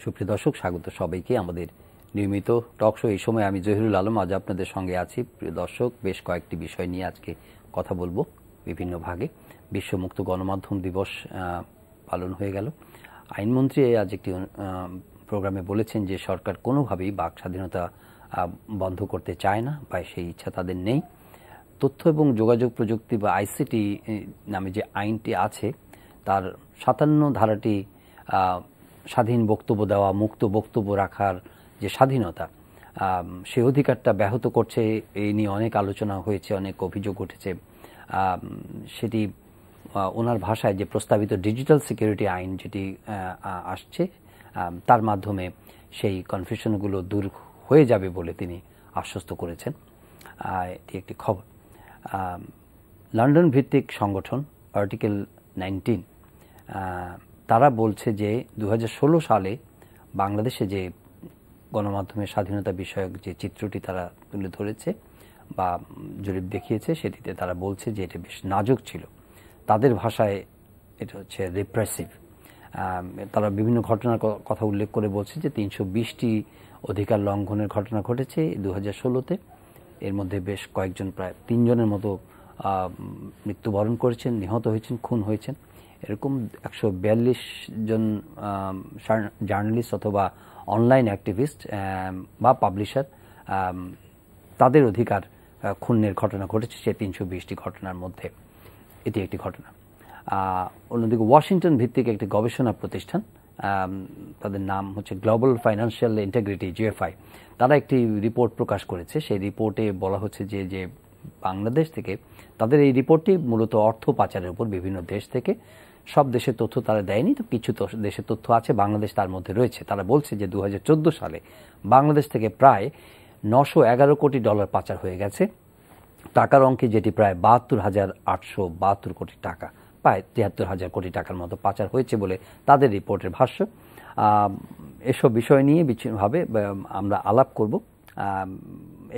সুপ্রিয় দর্শক, স্বাগত সবাইকে আমাদের নিয়মিত টক শো। এই সময় আমি জহিরুল আলম আজ আপনাদের সঙ্গে আছি। প্রিয় দর্শক, বেশ কয়েকটি বিষয় নিয়ে আজকে কথা বলবো বিভিন্ন ভাগে। বিশ্ব মুক্ত গণমাধ্যম দিবস পালন হয়ে গেল। আইনমন্ত্রী আজ একটি প্রোগ্রামে বলেছেন যে সরকার কোনোভাবেই বাক স্বাধীনতা বন্ধ করতে চায় না বা সেই ইচ্ছা তাদের নেই। তথ্য এবং যোগাযোগ প্রযুক্তি বা আইসিটি নামে যে আইনটি আছে তার ৫৭ ধারাটি স্বাধীন বক্তব্য দেওয়া, মুক্ত বক্তব্য রাখার যে স্বাধীনতা, সেই অধিকারটা ব্যাহত করছে। এই নিয়ে অনেক আলোচনা হয়েছে, অনেক অভিযোগ উঠেছে। সেটি ওনার ভাষায় যে প্রস্তাবিত ডিজিটাল সিকিউরিটি আইন যেটি আসছে তার মাধ্যমে সেই কনফিউশনগুলো দূর হয়ে যাবে বলে তিনি আশ্বস্ত করেছেন। এটি একটি খবর। লন্ডন ভিত্তিক সংগঠন আর্টিকেল 19 তারা বলছে যে ২০১৬ সালে বাংলাদেশে যে গণমাধ্যমের স্বাধীনতা বিষয়ক যে চিত্রটি তারা তুলে ধরেছে বা জরিপ দেখিয়েছে, সেটিতে তারা বলছে যে এটা বেশ নাজুক ছিল। তাদের ভাষায় এটা হচ্ছে রিপ্রেসিভ। তারা বিভিন্ন ঘটনার কথা উল্লেখ করে বলছে যে ৩২০টি অধিকার লঙ্ঘনের ঘটনা ঘটেছে ২০১৬-তে। এর মধ্যে বেশ কয়েকজন, প্রায় ৩ জনের মতো মৃত্যুবরণ করেছেন, নিহত হয়েছেন, খুন হয়েছেন। এরকম ১৪২ জন জার্নালিস্ট অথবা অনলাইন অ্যাক্টিভিস্ট বা পাবলিশার, তাদের অধিকার খুনের ঘটনা ঘটেছে সে ৩২০টি ঘটনার মধ্যে। এটি একটি ঘটনা। অন্যদিকে ওয়াশিংটন ভিত্তিক একটি গবেষণা প্রতিষ্ঠান, তাদের নাম হচ্ছে গ্লোবাল ফাইন্যান্সিয়াল ইন্টিগ্রিটি, GFI, তারা একটি রিপোর্ট প্রকাশ করেছে। সেই রিপোর্টে বলা হচ্ছে যে বাংলাদেশ থেকে, তাদের এই রিপোর্টটি মূলত অর্থ পাচারের উপর বিভিন্ন দেশ থেকে, সব দেশের তথ্য তারা দেয়নি, তো কিছু দেশের তথ্য আছে, বাংলাদেশ তার মধ্যে রয়েছে। তারা বলছে যে ২০১৪ সালে বাংলাদেশ থেকে প্রায় $৯১১ কোটি পাচার হয়ে গেছে টাকার অঙ্কে, যেটি প্রায় ৭২,৮৭২ কোটি টাকা, প্রায় ৭৩,০০০ কোটি টাকার মতো পাচার হয়েছে বলে তাদের রিপোর্টের ভাষ্য। এসব বিষয় নিয়ে বিচ্ছিন্নভাবে আমরা আলাপ করব।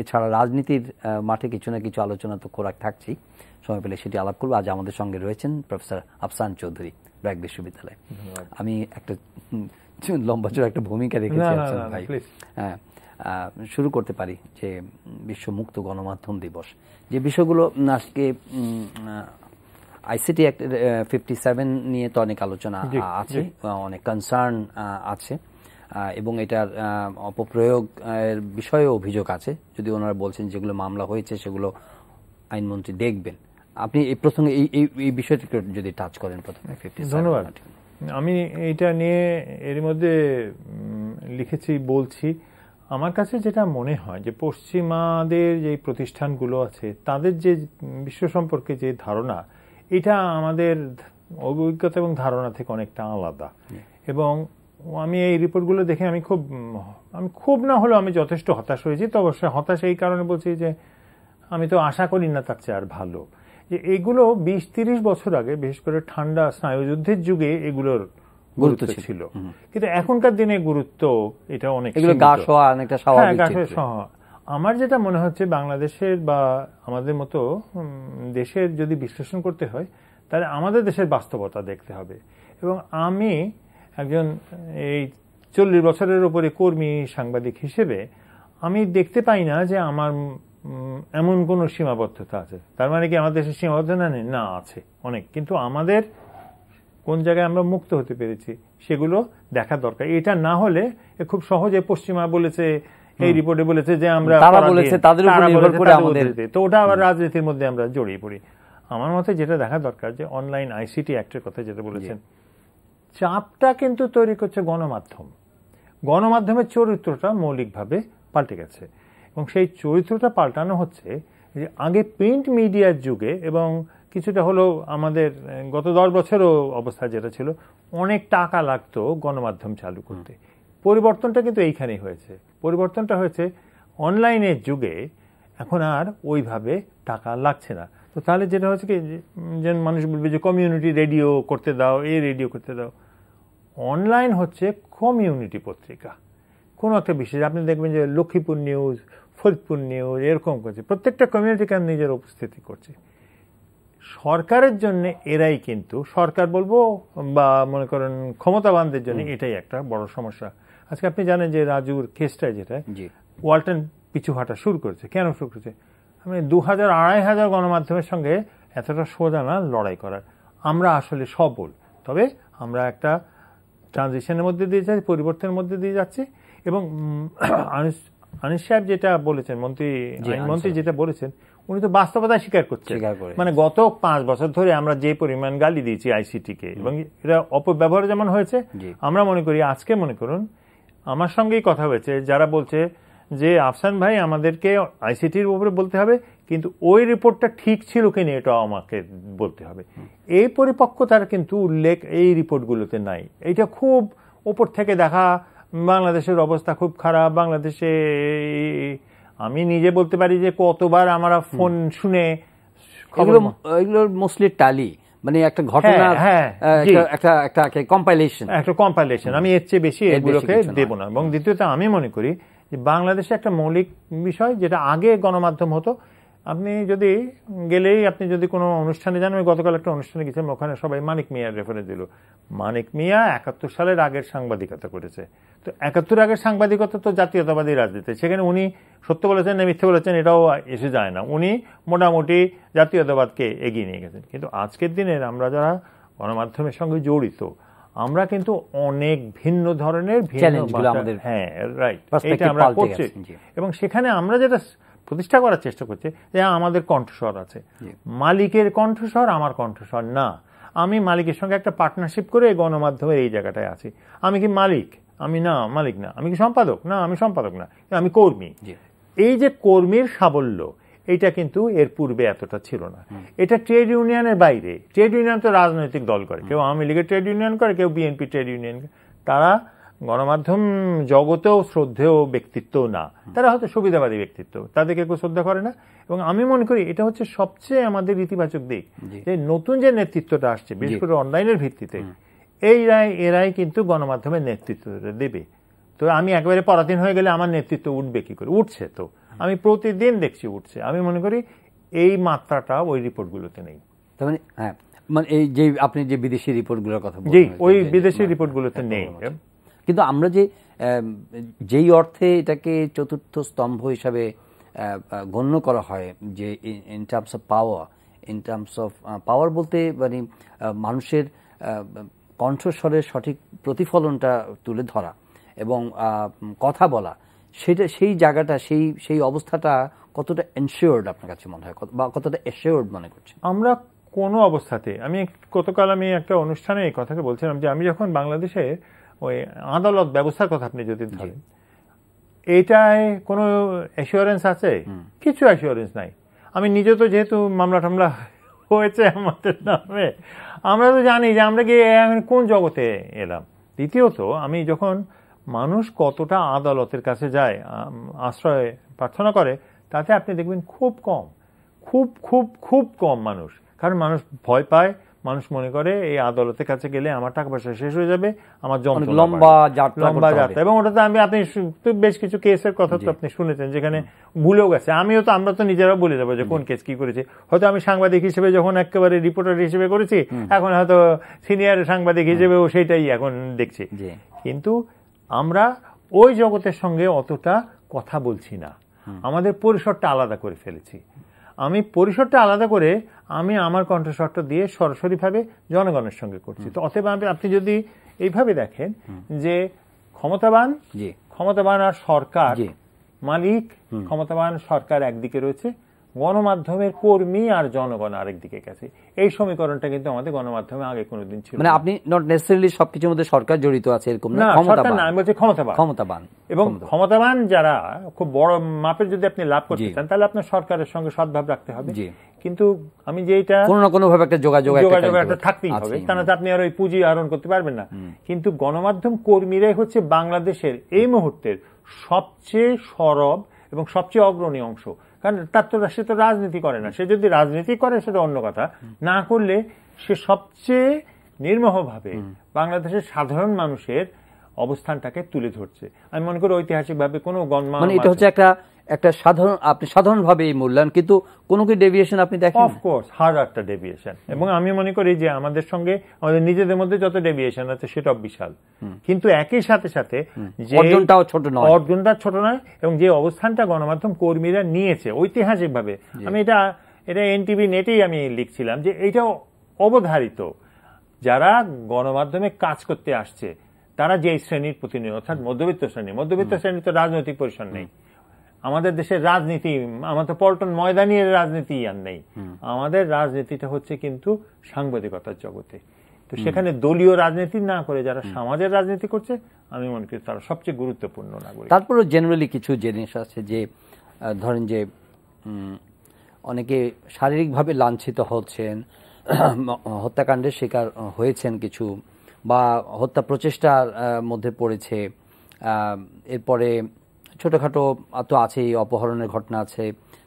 এছাড়া রাজনীতির মাঠে কিছু না কিছু আলোচনা তো খোরাক থাকছেই, সময় পেলে সেটি আলাপ করবো। আজ আমাদের সঙ্গে রয়েছেন প্রফেসর আফসান চৌধুরী, ব্র্যাক বিশ্ববিদ্যালয়। আমি একটা লম্বা চড়া একটা ভূমিকা রেখেছি ভাই। হ্যাঁ, শুরু করতে পারি যে বিশ্ব মুক্ত গণমাধ্যম দিবস, যে বিষয়গুলো আজকে আইসিটি অ্যাক্ট 57 নিয়ে তো অনেক আলোচনা আছে, অনেক কনসার্ন আছে এবং এটার অপপ্রয়োগের বিষয়ে অভিযোগ আছে। যদি ওনারা বলছেন যেগুলো মামলা হয়েছে সেগুলো আইনমন্ত্রী দেখবেন। আপনি এই প্রসঙ্গে এই বিষয়টি যদি টাচ করেন প্রথমে। ধন্যবাদ। আমি এইটা নিয়ে এর মধ্যে লিখেছি, বলছি। আমার কাছে যেটা মনে হয় যে পশ্চিমাদের যে প্রতিষ্ঠানগুলো আছে তাদের যে বিশ্ব সম্পর্কে যে ধারণা, এটা আমাদের অভিজ্ঞতা এবং ধারণা থেকে অনেকটা আলাদা। এবং আমি এই রিপোর্টগুলো দেখে আমি খুব না হলেও আমি যথেষ্ট হতাশ হয়েছি। তো অবশ্যই হতাশ এই কারণে বলছি যে আমি তো আশা করি না তার চেয়ে আর ভালো। যে এগুলো ২০-৩০ বছর আগে, বিশেষ করে ঠান্ডা স্নায়ুযুদ্ধের যুগে এগুলোর গুরুত্ব ছিল, কিন্তু এখনকার দিনে গুরুত্ব এটা অনেক আমার যেটা মনে হচ্ছে বাংলাদেশের বা আমাদের মতো দেশের যদি বিশ্লেষণ করতে হয় তাহলে আমাদের দেশের বাস্তবতা দেখতে হবে। এবং আমি একজন এই ৪০ বছরের উপরে কর্মী সাংবাদিক হিসেবে আমি দেখতে পাই না যে আমার এমন কোনো সীমাবদ্ধতা আছে। তার মানে কি আমাদের দেশের সীমাবদ্ধতা নেই? না, আছে অনেক, কিন্তু আমাদের কোন জায়গায় আমরা মুক্ত হতে পেরেছি সেগুলো দেখা দরকার। এটা না হলে খুব সহজে পশ্চিমা বলেছে, এই রিপোর্টে বলেছে যে আমরা তো ওটা আবার রাজনীতির মধ্যে আমরা জড়িয়ে পড়ি। আমার মতে যেটা দেখা দরকার যে অনলাইন আইসিটি অ্যাক্টের কথা যেটা বলেছেন, চাপটা কিন্তু তৈরি করছে গণমাধ্যম। গণমাধ্যমের চরিত্রটা মৌলিকভাবে পাল্টে গেছে এবং সেই চরিত্রটা পাল্টানো হচ্ছে যে আগে প্রিন্ট মিডিয়ার যুগে এবং কিছুটা হলো আমাদের গত ১০ বছরও অবস্থা যেটা ছিল, অনেক টাকা লাগতো গণমাধ্যম চালু করতে। পরিবর্তনটা কিন্তু এইখানেই হয়েছে। পরিবর্তনটা হয়েছে অনলাইনের যুগে, এখন আর ওইভাবে টাকা লাগছে না। তো তাহলে যেটা হচ্ছে কি, যে মানুষ বলবে যে কমিউনিটি রেডিও করতে দাও, এই রেডিও করতে দাও। অনলাইন হচ্ছে কমিউনিটি পত্রিকা। কোনো একটা বিশেষ, আপনি দেখবেন যে লক্ষ্মীপুর নিউজ, ফরিদপুর নিউজ এরকম করছে, প্রত্যেকটা কমিউনিটিকে নিজের উপস্থিতি করছে। সরকারের জন্য এরাই কিন্তু, সরকার বলবো বা মনে করেন ক্ষমতাবানদের জন্য এটাই একটা বড় সমস্যা। আজকে আপনি জানেন যে রাজুর কেসটা যেটা ওয়ালটন পিছু হাঁটা শুরু করেছে। কেন শুরু করেছে? আমি 2000-2500 গণমাধ্যমের সঙ্গে এতটা সোজা না লড়াই করার। আমরা আসলে সবল, তবে আমরা একটা ট্রানজিশনের মধ্যে দিয়ে যাচ্ছি, পরিবর্তনের মধ্যে দিয়ে যাচ্ছি। এবং আনিস সাহেব যেটা বলেছেন, আইনমন্ত্রী যেটা বলেছেন, উনি তো বাস্তবতা স্বীকার করছেন। মানে গত 5 বছর ধরে আমরা যে পরিমাণ গালি দিয়েছি আইসিটিকে, এবং এটা অপব্যবহার যেমন হয়েছে, আমরা মনে করি আজকে মনে করুন আমার সঙ্গেই কথা হয়েছে যারা বলছে যে আফসান ভাই আমাদেরকে আইসিটির উপরে বলতে হবে, কিন্তু ওই রিপোর্টটা ঠিক ছিল কিনা এটা আমাকে বলতে হবে। এই পরিপক্কতার কিন্তু উল্লেখ এই রিপোর্টগুলোতে নাই। এটা খুব উপর থেকে দেখা, বাংলাদেশের অবস্থা খুব খারাপ, বাংলাদেশে আমি নিজে বলতে পারি যে কতবার আমরা ফোন শুনে, এগুলোর মোস্টলি টালি, মানে একটা ঘটনা, একটা কম্পাইলেশন। আমি এর চেয়ে বেশি এগুলোকে দেব না। এবং দ্বিতীয়ত আমি মনে করি যে বাংলাদেশে একটা মৌলিক বিষয় যেটা আগে গণমাধ্যম হতো, আপনি যদি গেলেই, আপনি যদি কোনো অনুষ্ঠানে যান, আমি গতকাল একটা অনুষ্ঠানে গেছিলাম, ওখানে সবাই মানিক মিয়ার রেফারেন্স দিল। মানিক মিয়া 71 সালের আগের সাংবাদিকতা করেছে। তো 71 আগের সাংবাদিকতা তো জাতীয়তাবাদী রাজনীতি, সেখানে উনি সত্য বলেছেন না মিথ্যে বলেছেন এটাও এসে যায় না, উনি মোটামুটি জাতীয়তাবাদকে এগিয়ে নিয়ে গেছেন। কিন্তু আজকের দিনের আমরা যারা গণমাধ্যমের সঙ্গে জড়িত, আমরা কিন্তু অনেক ভিন্ন ধরনের এটা আমরা করছি। এবং সেখানে আমরা যেটা প্রতিষ্ঠা করার চেষ্টা করছে যে আমাদের কণ্ঠস্বর আছে, মালিকের কণ্ঠস্বর আমার কণ্ঠস্বর না। আমি মালিকের সঙ্গে একটা পার্টনারশিপ করে গণমাধ্যমের এই জায়গাটায় আছি। আমি কি মালিক? আমি না, মালিক না। আমি কি সম্পাদক? না, আমি সম্পাদক না, আমি কর্মী। এই যে কর্মীর সাবল্য, এটা কিন্তু এর পূর্বে এতটা ছিল না। এটা ট্রেড ইউনিয়নের বাইরে। ট্রেড ইউনিয়ন তো রাজনৈতিক দল করে, কেউ আওয়ামী লীগের ট্রেড ইউনিয়ন করে, কেউ বিএনপি ট্রেড ইউনিয়ন। তারা গণমাধ্যম জগতেও শ্রদ্ধেয় ব্যক্তিত্ব না, তারা হয়তো সুবিধাবাদী ব্যক্তিত্ব, তাদেরকে কেউ শ্রদ্ধা করে না। এবং আমি মনে করি এটা হচ্ছে সবচেয়ে আমাদের ইতিবাচক দিক, যে নতুন যে নেতৃত্বটা আসছে, বিশেষ করে অনলাইনের ভিত্তিতে, এরাই কিন্তু গণমাধ্যমের নেতৃত্ব দেবে। তো আমি একেবারে পরাধীন হয়ে গেলে আমার নেতৃত্ব উঠবে কি করে? উঠছে তো, আমি প্রতিদিন দেখছি উঠছে। আমি মনে করি এই মাত্রাটা ওই রিপোর্টগুলোতে নেই। তার মানে হ্যাঁ, মানে এই যে আপনি যে বিদেশি রিপোর্টগুলোর কথা বলছেন, জি, ওই বিদেশি রিপোর্টগুলোতে নেই। কিন্তু আমরা যেই অর্থে এটাকে চতুর্থ স্তম্ভ হিসাবে গণ্য করা হয়, যে ইন টার্মস অফ পাওয়ার বলতে মানে মানুষের কণ্ঠস্বরের সঠিক প্রতিফলনটা তুলে ধরা এবং কথা বলা, সেই জায়গাটা, সেই অবস্থাটা কতটা এনশিওর্ড আপনার কাছে মনে হয়, বা কতটা এশিওর্ড মনে করছেন? আমরা কোনো অবস্থাতে, গতকাল আমি একটা অনুষ্ঠানে এই কথাকে বলছিলাম যে আমি যখন বাংলাদেশে ওই আদালত ব্যবস্থার কথা আপনি যদি ধরেন, এটায় কোনো অ্যাসিওরেন্স আছে? কিছু অ্যাসিওরেন্স নাই। আমি নিজে তো যেহেতু মামলা টামলা হয়েছে আমাদের নামে, আমরা তো জানি যে আমরা গিয়ে কোন জগতে এলাম। দ্বিতীয়ত, আমি যখন মানুষ কতটা আদালতের কাছে যায়, আশ্রয় প্রার্থনা করে, তাতে আপনি দেখবেন খুব কম, খুব খুব খুব কম মানুষ। কারণ মানুষ ভয় পায়, মানুষ মনে করে এই আদালতের কাছে গেলে আমার টাকা পয়সা শেষ হয়ে যাবে, আমার লম্বা যাত্রা। এবং ওটাতে আপনি বেশ কিছু কেসের কথা তো আপনি শুনেছেন যেখানে ভুলেও গেছে। আমরা তো নিজেরাও বলে যাবো যে কোন কেস কি করেছে। হয়তো আমি সাংবাদিক হিসেবে যখন একেবারে রিপোর্টার হিসেবে করেছি, এখন হয়তো সিনিয়র সাংবাদিক হিসেবেও সেটাই এখন দেখছি। কিন্তু আমরা ওই জগতের সঙ্গে অতটা কথা বলছি না, আমাদের পরিসরটা আলাদা করে ফেলেছি। আমি পরিসরটা আলাদা করে আমি আমার কণ্ঠস্বরটা দিয়ে সরাসরিভাবে জনগণের সঙ্গে করছি। তো অতএব আপনি যদি এইভাবে দেখেন যে ক্ষমতাবান আর সরকার, মালিক ক্ষমতাবান সরকার একদিকে রয়েছে, গণমাধ্যমের কর্মী আর জনগণ আরেকদিকে গেছে। এই সমীকরণটা কিন্তু আমাদের গণমাধ্যমে আগে কোনোদিন ছিল। মানে আপনি নট নেসেসারিলি সবকিছুর মধ্যে সরকার জড়িত আছে এরকম না, সরকার না, আমি বলছি ক্ষমতাবান। এবং ক্ষমতাবান যারা খুব বড় মাপের যদি আপনি লাভ করতে চান, তাহলে আপনার সরকারের সঙ্গে সদ্ভাব রাখতে হবে। কিন্তু আমি যেটা কোনো না কোনো ভাবে একটা যোগাযোগ একটা থাকতেই হবে, তা না আপনি আর ওই পুঁজি আহরণ করতে পারবেন না। কিন্তু গণমাধ্যম কর্মীরাই হচ্ছে বাংলাদেশের এই মুহূর্তের সবচেয়ে সরব এবং সবচেয়ে অগ্রণী অংশ। কারণ সে তো রাজনীতি করে না, সে যদি রাজনীতি করে সেটা অন্য কথা, না করলে সে সবচেয়ে নির্মোহভাবে বাংলাদেশের সাধারণ মানুষের অবস্থানটাকে তুলে ধরছে। আমি মনে করি ঐতিহাসিকভাবে কোনো মানে এটা হচ্ছে একটা আপনি সাধারণভাবে এই মূল্যায়ন, কিন্তু কোনো কি ডেভিয়েশন আপনি দেখেন? অফকোর্স হাজারটা ডেভিয়েশন, এবং আমি মনে করি যে আমাদের সঙ্গে আমাদের নিজেদের মধ্যে যত ডেভিয়েশন আছে সেটাও বিশাল, কিন্তু একই সাথে সাথে যে অর্জনটাও ছোট নয়, অর্জনটা ছোট নয়, এবং যে অবস্থানটা গণমাধ্যম কর্মীরা নিয়েছে ঐতিহাসিকভাবে, আমি এটা এনটিভি নেটেই আমি লিখছিলাম যে এইটাও অবধারিত, যারা গণমাধ্যমে কাজ করতে আসছে তারা যে শ্রেণীর প্রতিনিধি, অর্থাৎ মধ্যবিত্ত শ্রেণী তো রাজনৈতিক পরিসর নেই আমাদের দেশের রাজনীতি, আমাদের পল্টন ময়দানের রাজনীতি আর নেই, আমাদের রাজনীতিটা হচ্ছে কিন্তু সাংবাদিকতার জগতে। তো সেখানে দলীয় রাজনীতি না করে যারা সমাজের রাজনীতি করছে, আমি মনে করি তারা সবচেয়ে গুরুত্বপূর্ণ নাগরিক। তারপরে জেনারেলি কিছু জিনিস আছে যে ধরেন যে অনেকে শারীরিকভাবে লাঞ্ছিত হচ্ছেন, হত্যাকাণ্ডের শিকার হয়েছেন কিছু, বা হত্যা প্রচেষ্টার মধ্যে পড়েছে, এরপরে ছোটখাটো তো আছেই, অপহরণের ঘটনা আছে,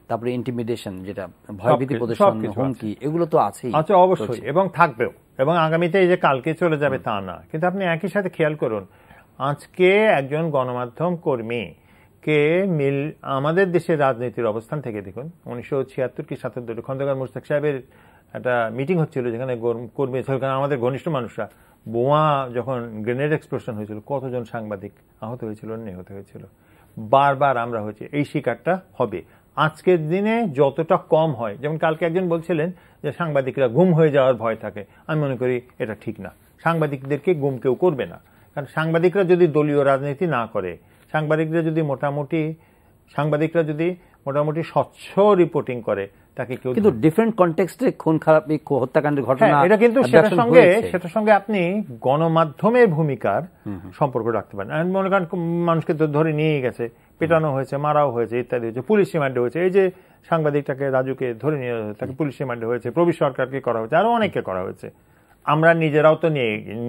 তারপরে ইন্টিমিডেশন, যেটা ভয়ভীতি প্রদর্শন, হুমকি, এগুলো তো আছেই। আচ্ছা, অবশ্যই, এবং থাকবেও, এবং আগামীতে এই যে কালকে চলে যাবে তা না, কিন্তু আপনি একই সাথে খেয়াল করুন, আজকে একজন গণমাধ্যম কর্মী কে আমাদের দেশের রাজনীতির অবস্থান থেকে দেখুন, 1976 কি 77 খন্দকার মুশতাক সাহেবের একটা মিটিং হচ্ছিল, যেখানে কর্মী, আমাদের ঘনিষ্ঠ মানুষরা, বোমা যখন গ্রেনেড এক্সপ্লোশন হয়েছিল, কতজন সাংবাদিক আহত হয়েছিল, নিহত হয়েছিল, বারবার আমরা হয়েছে, এই শিকারটা হবে। আজকের দিনে যতটা কম হয়, যেমন কালকে একজন বলছিলেন যে সাংবাদিকরা গুম হয়ে যাওয়ার ভয় থাকে, আমি মনে করি এটা ঠিক না, সাংবাদিকদেরকে গুম কেউ করবে না, কারণ সাংবাদিকরা যদি দলীয় রাজনীতি না করে, সাংবাদিকরা যদি মোটামুটি স্বচ্ছ রিপোর্টিং করে, তাকে কেউ, কিন্তু ডিফারেন্ট কনটেক্সটে খুন খারাপি, হত্যাকাণ্ডের ঘটনা, এটা কিন্তু সেটার সঙ্গে আপনি গণমাধ্যমের ভূমিকার সম্পর্ক রাখতে পারেন। মনে করেন মানুষকে তো ধরে নিয়ে গেছে, পেটানো হয়েছে, মারাও হয়েছে, ইত্যাদি হয়েছে, পুলিশ রিমান্ডে হয়েছে, এই যে সাংবাদিকটাকে রাজুকে ধরে নিয়ে তাকে পুলিশ রিমান্ডে হয়েছে, প্রবীর সরকারকে করা হয়েছে, আরো অনেককে করা হয়েছে, আমরা নিজেরাও তো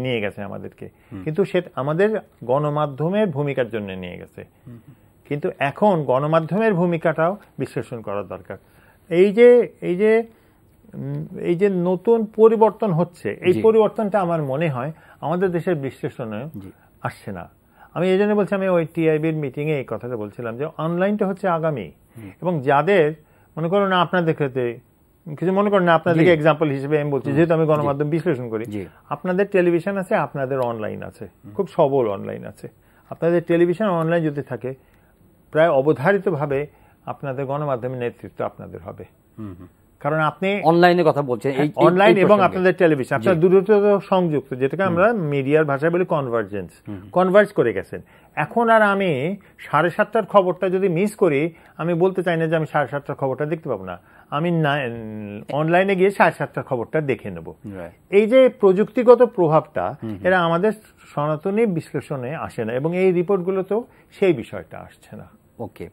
নিয়ে গেছে আমাদেরকে, কিন্তু সেটা আমাদের গণমাধ্যমের ভূমিকার জন্য নিয়ে গেছে। কিন্তু এখন গণমাধ্যমের ভূমিকাটাও বিশ্লেষণ করা দরকার। এই যে নতুন পরিবর্তন হচ্ছে, এই পরিবর্তনটা আমার মনে হয় আমাদের দেশের বিশ্লেষণে আসছে না। আমি এই জন্য বলছি, আমি ওই টিআইবির মিটিং এ এই কথাটা বলছিলাম যে অনলাইনটা হচ্ছে আগামী, এবং যাদের মনে করো না, আপনাদের ক্ষেত্রে কিছু মনে করেন না, আপনাদেরকে এক্সাম্পল হিসেবে আমি বলছি, যেহেতু আমি গণমাধ্যম বিশ্লেষণ করি, আপনাদের টেলিভিশন আছে, আপনাদের অনলাইন আছে, খুব সবল অনলাইন আছে, আপনাদের টেলিভিশন অনলাইন যদি থাকে, প্রায় অবধারিতভাবে আপনাদের গণমাধ্যমের নেতৃত্ব আপনাদের হবে, কারণ আপনি অনলাইনের কথা বলছেন, অনলাইন এবং আপনাদের টেলিভিশন, আপনার দুটো সংযুক্ত, যেটাকে আমরা মিডিয়ার ভাষায় বলি কনভার্জ করে গেছেন। এখন আর আমি 7:30টার খবরটা যদি মিস করি, আমি বলতে চাই না যে আমি 7:30টার খবরটা দেখতে পাবো না, আমি অনলাইনে গিয়ে 7:30টার খবরটা দেখে নেব। এই যে প্রযুক্তিগত প্রভাবটা, এরা আমাদের সনাতনী বিশ্লেষণে আসে না, এবং এই রিপোর্টগুলোতেও সেই বিষয়টা আসছে না। ওকে,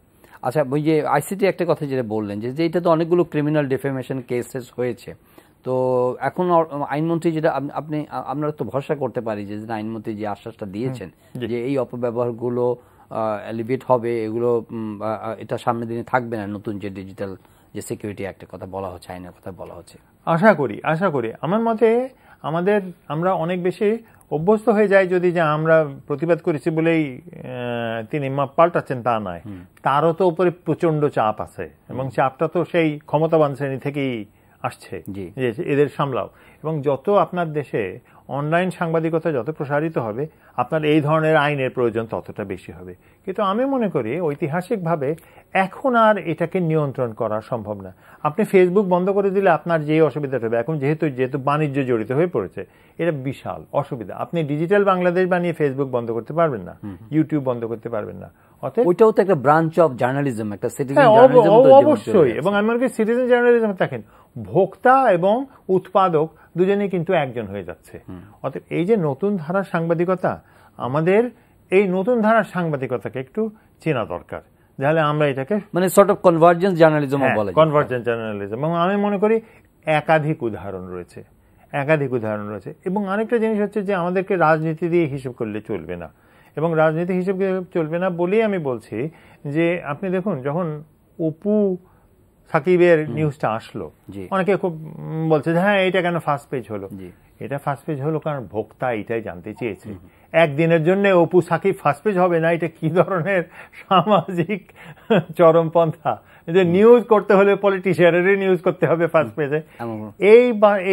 আচ্ছা, ওই যে আইসিটি একটা কথা যেটা বললেন, যে এটা তো অনেকগুলো ক্রিমিনাল ডিফেমেশন কেসেস হয়েছে, তো এখন আইনমন্ত্রী যেটা আপনারা তো ভরসা করতে পারি যে আইনমন্ত্রী যে আশ্বাসটা দিয়েছেন যে এই অপব্যবহারগুলো এলিভেট হবে, এগুলো এটা সামনের দিনে থাকবে না, নতুন যে ডিজিটাল যে সিকিউরিটি অ্যাক্টের কথা বলা হচ্ছে, আইনের কথা বলা হচ্ছে, আশা করি আমার মতে আমরা অনেক বেশি অভ্যস্ত হয়ে যাই, যদি যে আমরা প্রতিবাদ করেছি বলেই তিনি পাল্টাচ্ছেন তা নয়, তারও তো উপরে প্রচন্ড চাপ আছে, এবং চাপটা তো সেই ক্ষমতাবান শ্রেণী থেকেই আসছে যে এদের সামলাও, এবং যত আপনার দেশে অনলাইন সাংবাদিকতা যত প্রসারিত হবে, আপনার এই ধরনের আইনের প্রয়োজন ততটা বেশি হবে। কিন্তু আমি মনে করি ঐতিহাসিকভাবে এখন আর এটাকে নিয়ন্ত্রণ করা সম্ভব না। আপনি ফেসবুক বন্ধ করে দিলে আপনার যে অসুবিধাটা হবে, এখন যেহেতু বাণিজ্য জড়িত হয়ে পড়েছে, এটা বিশাল অসুবিধা। আপনি ডিজিটাল বাংলাদেশ বানিয়ে ফেসবুক বন্ধ করতে পারবেন না, ইউটিউব বন্ধ করতে পারবেন না। ওইটাও তো একটা ব্রাঞ্চ অফ জার্নালিজম, একটা সিটিজেন জার্নালিজম অবশ্যই, এবং আমি মনে করি সিটিজেন জার্নালিজম দেখেন, ভোক্তা এবং উৎপাদক দুজনেই কিন্তু একজন হয়ে যাচ্ছে। অতএব এই যে নতুন ধারার সাংবাদিকতা, আমাদের এই নতুন ধারার সাংবাদিকতাকে একটু চেনা দরকার, তাহলে আমরা এটাকে মানে সর্ট অফ কনভার্জেন্স জার্নালিজম বলা যায়, কনভার্জেন্স জার্নালিজম। এবং আমি মনে করি একাধিক উদাহরণ রয়েছে, এবং আরেকটা জিনিস হচ্ছে যে আমাদেরকে রাজনীতি দিয়ে হিসেব করলে চলবে না, এবং রাজনীতি হিসেব চলবে না বলেই আমি বলছি যে আপনি দেখুন, যখন অপু সাকিবের নিউজটা আসলো, অনেকে খুব বলছে যে হ্যাঁ এটা কেন ফার্স্ট পেজ হলো। এটা ফার্স্ট পেজ হলো কারণ ভোক্তা এটাই জানতে চেয়েছে। একদিনের জন্য অপু সাকিব ফার্স্ট পেজ হবে না, এটা কি ধরনের সামাজিক চরমপন্থা যে নিউজ করতে হলে পলিটিশিয়ানেরই নিউজ করতে হবে ফার্স্ট পেজে।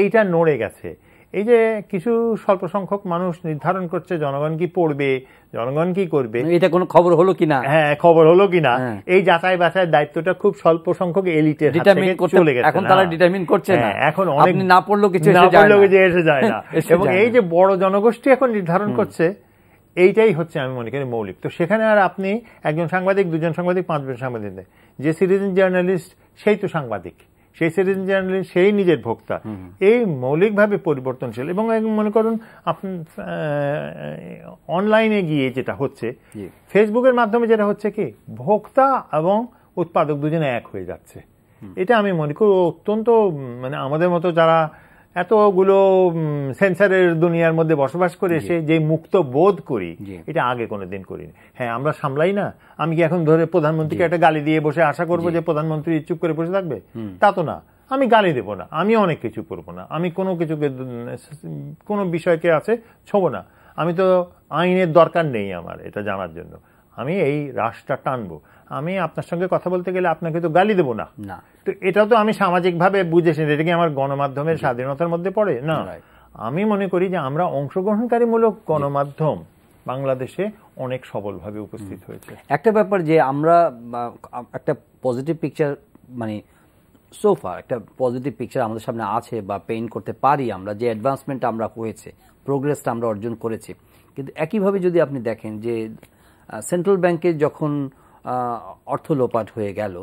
এইটা নড়ে গেছে। এই যে কিছু স্বল্প সংখ্যক মানুষ নির্ধারণ করছে জনগণ কি পড়বে, জনগণ কি করবে, এটা কোনো খবর হলো কিনা, হ্যাঁ খবর হলো কিনা, এই যাচাই বাছাইয়ের দায়িত্বটা খুব স্বল্প সংখ্যক এলিটের হাত থেকে চলে গেছে। এখন তারা ডিটারমিন করছে না, এখন অনেক না পড়লো কিছু এসে যায় না। এবং এই যে বড় জনগোষ্ঠী এখন নির্ধারণ করছে, এইটাই হচ্ছে আমি মনে করি মৌলিক। তো সেখানে আর আপনি একজন সাংবাদিক, দুজন সাংবাদিক, পাঁচজন সাংবাদিক নেই, যে সিটিজেন জার্নালিস্ট সেই তো সাংবাদিক, সেই সিটিজেন জার্নালিস্ট সেই নিজের ভোক্তা। এই মৌলিকভাবে পরিবর্তনশীল। এবং মনে করুন আপনি অনলাইনে গিয়ে যেটা হচ্ছে, ফেসবুকের মাধ্যমে যেটা হচ্ছে কি, ভোক্তা এবং উৎপাদক দুজনে এক হয়ে যাচ্ছে। এটা আমি মনে করি অত্যন্ত, মানে আমাদের মতো যারা এতগুলো সেন্সারের দুনিয়ার মধ্যে বসবাস করে এসে যে মুক্ত বোধ করি, এটা আগে কোনোদিন করিনি। হ্যাঁ, আমরা সামলাই না। আমি কি এখন ধরে প্রধানমন্ত্রীকে একটা গালি দিয়ে বসে আশা করবো যে প্রধানমন্ত্রী চুপ করে বসে থাকবে? তা তো না। আমি গালি দেবো না, আমি অনেক কিছু করবো না, আমি কোনো কিছুকে, কোনো বিষয়কে আছে ছোবো না। আমি তো আইনের দরকার নেই আমার এটা জানার জন্য। আমি এই রাশটা টানবো। আমি আপনার সঙ্গে কথা বলতে গেলে আপনাকে তো গালি দেবো না। তো এটা তো আমি সামাজিকভাবে বুঝেছি, এটা কি আমার গণমাধ্যমের স্বাধীনতার মধ্যে পড়ে না? আমি মনে করি যে আমরা অংশগ্রহণকারীমূলক গণমাধ্যম বাংলাদেশে অনেক সবলভাবে উপস্থিত হয়েছে। একটা ব্যাপার যে আমরা একটা পজিটিভ পিকচার, মানে সোফা একটা পজিটিভ পিকচার আমাদের সামনে আছে বা পেইন্ট করতে পারি আমরা, যে অ্যাডভান্সমেন্ট আমরা হয়েছে, প্রোগ্রেসটা আমরা অর্জন করেছি। কিন্তু একইভাবে যদি আপনি দেখেন যে সেন্ট্রাল ব্যাংকে যখন অর্থ লোপাট হয়ে গেল,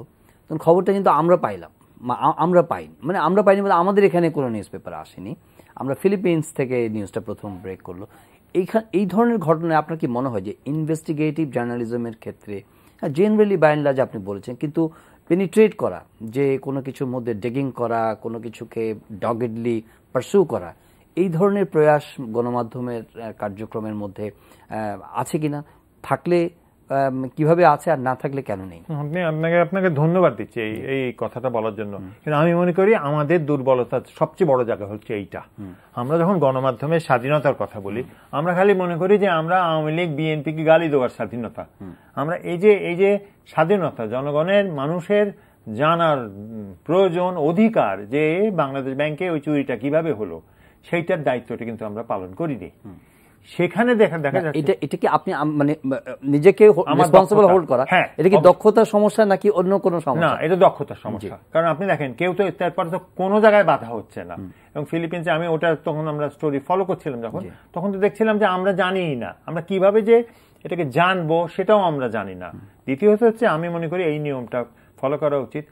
তখন খবরটা কিন্তু আমরা পাইলাম, আমরা পাইনি, মানে আমরা পাইনি বলে আমাদের এখানে কোনো নিউজ পেপার আসেনি। আমরা ফিলিপিন্স থেকে নিউজটা প্রথম ব্রেক করলো। এই ধরনের ঘটনায় আপনার কি মনে হয় যে ইনভেস্টিগেটিভ জার্নালিজমের ক্ষেত্রে, জেনারেলি বাই অ্যান্ড লার্জ আপনি বলেছেন, কিন্তু পেনিট্রেট করা, যে কোনো কিছুর মধ্যে ডিগিং করা, কোনো কিছুকে ডগেডলি পারসু করা, এই ধরনের প্রয়াস গণমাধ্যমের কার্যক্রমের মধ্যে আছে কিনা? থাকলে কিভাবে আছে, আর না থাকলে কেন নেই? আপনাকে ধন্যবাদ দিচ্ছি এই কথাটা বলার জন্য। কিন্তু আমি মনে করি আমাদের দুর্বলতা সবচেয়ে বড় জায়গা হচ্ছে এইটা। আমরা যখন গণমাধ্যমের স্বাধীনতার কথা বলি, আমরা খালি মনে করি যে আমরা আওয়ামী লীগ বিএনপিকে গালি দেওয়ার স্বাধীনতা। আমরা এই যে স্বাধীনতা, জনগণের মানুষের জানার প্রয়োজন, অধিকার যে বাংলাদেশ ব্যাংকে ওই চুরিটা কিভাবে হলো, সেইটার দায়িত্বটা কিন্তু আমরা পালন করিনি। সেখানে দেখা যাচ্ছে এটা কি আপনি মানে নিজেকে রেসপন্সিবল হোল্ড করা, এটা কি দক্ষতার সমস্যা নাকি অন্য কোনো সমস্যা? না, এটা দক্ষতার সমস্যা। কারণ আপনি দেখেন কেউ তো তারপরে তো কোনো জায়গায় বাধা হচ্ছে না। এবং ফিলিপিন্সে আমি ওটা তখন আমরা স্টোরি ফলো করছিলাম তখন তো দেখছিলাম যে আমরা জানিই না, আমরা কিভাবে যে এটাকে জানবো সেটাও আমরা জানি না। দ্বিতীয়ত হচ্ছে আমি মনে করি এই নিয়মটা ফলো করা উচিত।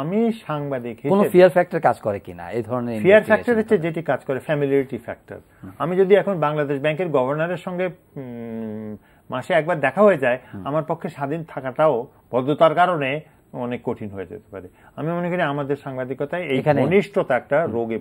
আমি সাংবাদিক হিসেবে কোনো ফিয়ার ফ্যাক্টর কাজ করে কিনা, এই ধরনের ফিয়ার ফ্যাক্টর হচ্ছে যেটি কাজ করে ফ্যামিলিয়ারিটি ফ্যাক্টর। আমি যদি এখন বাংলাদেশ ব্যাংকের গভর্নরের সঙ্গে মাসে একবার দেখা হয়ে যায়, আমার পক্ষে স্বাধীন থাকাটাও ভদ্রতার কারণে অনেক কঠিন হয়ে যেতে পারে। আমি মনে করি আমাদের সাংবাদিকতায় এই ঘনিষ্ঠতা একটা রোগে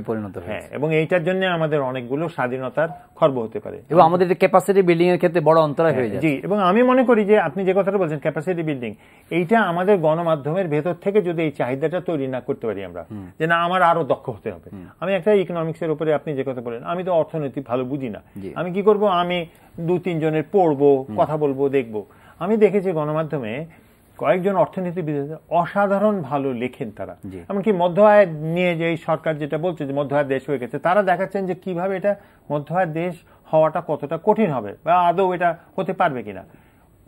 পরিণত হ্যাঁ, এবং এইটার জন্য আমাদের অনেকগুলো স্বাধীনতার খর্ব হতে পারে এবং আমাদের ক্যাপাসিটি বিল্ডিং এর ক্ষেত্রে বড় অন্তরায় হয়ে যায়। জি, এবং আমি মনে করি যে আপনি যে কথাটা বলছেন ক্যাপাসিটি বিল্ডিং, এইটা আমাদের গণমাধ্যমের ভেতর থেকে যদি এই চাহিদাটা তৈরি না করতে পারি আমরা, যে না আমার আরো দক্ষ হতে হবে। আমি একটা ইকোনমিক্স এর উপরে আপনি যে কথা বলেন, আমি তো অর্থনীতি ভালো বুঝি না, আমি কি করব, আমি 2-3 জনের পড়বো, কথা বলবো, দেখবো। আমি দেখেছি গণমাধ্যমে কয়েকজন অর্থনীতিবিদ অসাধারণ ভালো লেখেন তারা, এমনকি মধ্য আয় নিয়ে যে সরকার যেটা বলছে যে মধ্য আয় দেশ হয়ে গেছে, তারা দেখাচ্ছেন যে কিভাবে এটা মধ্য আয় দেশ হওয়াটা কতটা কঠিন হবে বা আদৌ এটা হতে পারবে কিনা।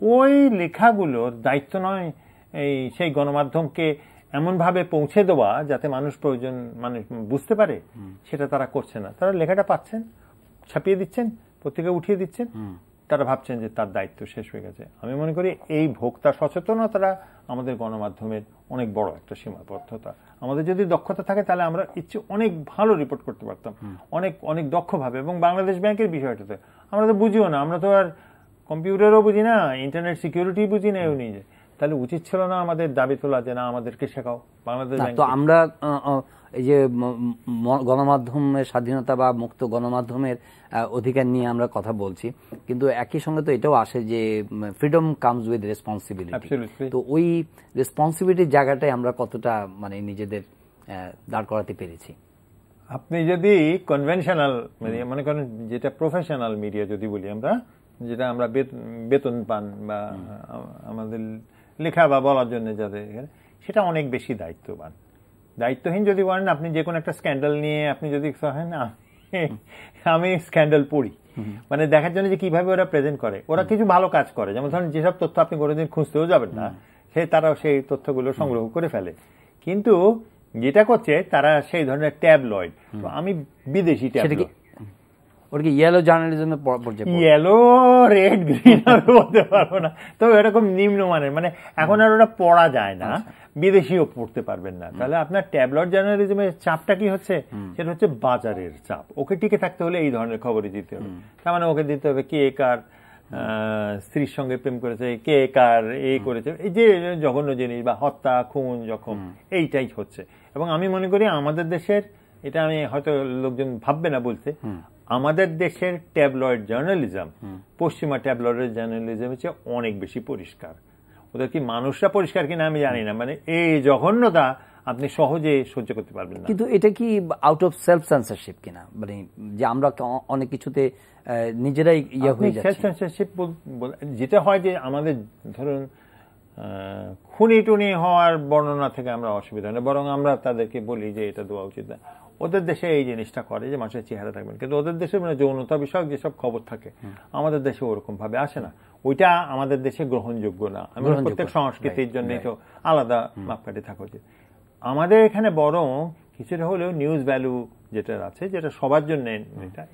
ওই লেখাগুলোর দায়িত্ব নয় সেই গণমাধ্যমকে এমনভাবে পৌঁছে দেওয়া যাতে মানুষ বুঝতে পারে, সেটা তারা করছে না। তারা লেখাটা পাচ্ছেন, ছাপিয়ে দিচ্ছেন, পত্রিকায় উঠিয়ে দিচ্ছেন, তারা ভাবছেন যে তার দায়িত্ব শেষ হয়ে গেছে। আমি মনে করি এই ভোক্তা সচেতনতা আমাদের গণমাধ্যমের অনেক বড় একটা সীমাবদ্ধতা। আমাদের যদি দক্ষতা থাকে তাহলে আমরা ইচ্ছে অনেক ভালো রিপোর্ট করতে পারতাম, অনেক অনেক দক্ষভাবে। এবং বাংলাদেশ ব্যাংকের বিষয়টাতে আমরা তো বুঝিও না, আমরা তো আর কম্পিউটারও বুঝি না, ইন্টারনেট সিকিউরিটি বুঝি না এও নিজে। তাহলে উচিত ছিল না আমাদের দাবি তোলা যে না আমাদেরকে শেখাও বাংলাদেশ ব্যাংক। তো আমরা এই যে গণমাধ্যমের স্বাধীনতা বা মুক্ত গণমাধ্যমের অধিকার নিয়ে আমরা কথা বলছি, কিন্তু একই সঙ্গে তো এটাও আসে যে ফ্রিডম কামস উইথ রেসপন্সিবিলিটি। তো ওই রেসপন্সিবিলিটির জায়গাটায় আমরা কতটা মানে নিজেদের দাঁড় করাতে পেরেছি? আপনি যদি কনভেনশনাল মনে করেন যেটা প্রফেশনাল মিডিয়া যদি বলি আমরা, যেটা আমরা বেতন পান বা আমাদের লেখা বা বলার জন্য যাদের, সেটা অনেক বেশি দায়িত্ববান। দায়িত্বহীন যদি বলেন, আপনি যে কোনো একটা স্ক্যান্ডাল নিয়ে আপনি যদি কহেন আমি স্ক্যান্ডাল পড়ি, মানে দেখার জন্য যে কিভাবে ওরা প্রেজেন্ট করে, ওরা কিছু ভালো কাজ করে, যেমন ধরেন যেসব তথ্য আপনি কোনোদিন খুঁজতেও যাবেন না, তারাও সেই তথ্যগুলো সংগ্রহ করে ফেলে। কিন্তু যেটা করছে তারা সেই ধরনের ট্যাবলয়েড, আমি বিদেশি ট্যাবলয়েড, ওর কি ইয়েলো জার্নালিজমের পর্যায়ে, ইয়েলো রেড গ্রিন আমি বলতে পারবো না, তবে এরকম নিম্নমানের, মানে এখন আর ওটা পড়া যায় না, বিদেশিও পড়তে পারবেন না। তাহলে আপনার ট্যাবলয়েড জার্নালিজমের চাপটা কি হচ্ছে? সেটা হচ্ছে বাজারের চাপ। ওকে টিকে থাকতে হলে এই ধরনের খবরই দিতে হবে। তার মানে ওকে দিতে হবে কে কার স্ত্রীর সঙ্গে প্রেম করেছে, কে কার এই করেছে, এই যে জঘন্য জিনিস বা হত্যা, খুন, জখম, এইটাই হচ্ছে। এবং আমি মনে করি আমাদের দেশের, এটা আমি হয়তো লোকজন ভাববে না বলতে, আমাদের দেশের ট্যাবলয়েড জার্নালিজম পশ্চিমা ট্যাবলয়েড জার্নালিজম হচ্ছে অনেক বেশি পরিষ্কার। ওদের কি মানুষরা পরিষ্কার কিনা আমি জানি না, মানে এই জঘন্যতা আপনি সহজে সহ্য করতে পারবেন না। কিন্তু এটা কি আউট অফ সেলফ সেন্সরশিপ কিনা, মানে যে আমরা অনেক কিছুতে নিজেরাই ইয়ে হয়ে যাচ্ছি। সেলফ সেন্সরশিপ যেটা হয় যে আমাদের ধরুন খুনি টুনি হওয়ার বর্ণনা থেকে আমরা অসুবিধা নেই, বরং আমরা তাদেরকে বলি যে এটা দেওয়া উচিত না। ওদের দেশে এই জিনিসটা করে যে মানুষের চেহারা থাকবেন, কিন্তু ওদের দেশে মানে যৌনতা বিষয়ক যেসব খবর থাকে আমাদের দেশে ওরকম ভাবে আসে না, ওইটা আমাদের দেশে গ্রহণযোগ্য না। প্রত্যেক সংস্কৃতির জন্যই তো আলাদা মাপকাঠি থাকা উচিত। আমাদের এখানে বরং কিছুটা হলেও নিউজ ভ্যালু যেটা আছে, যেটা সবার জন্য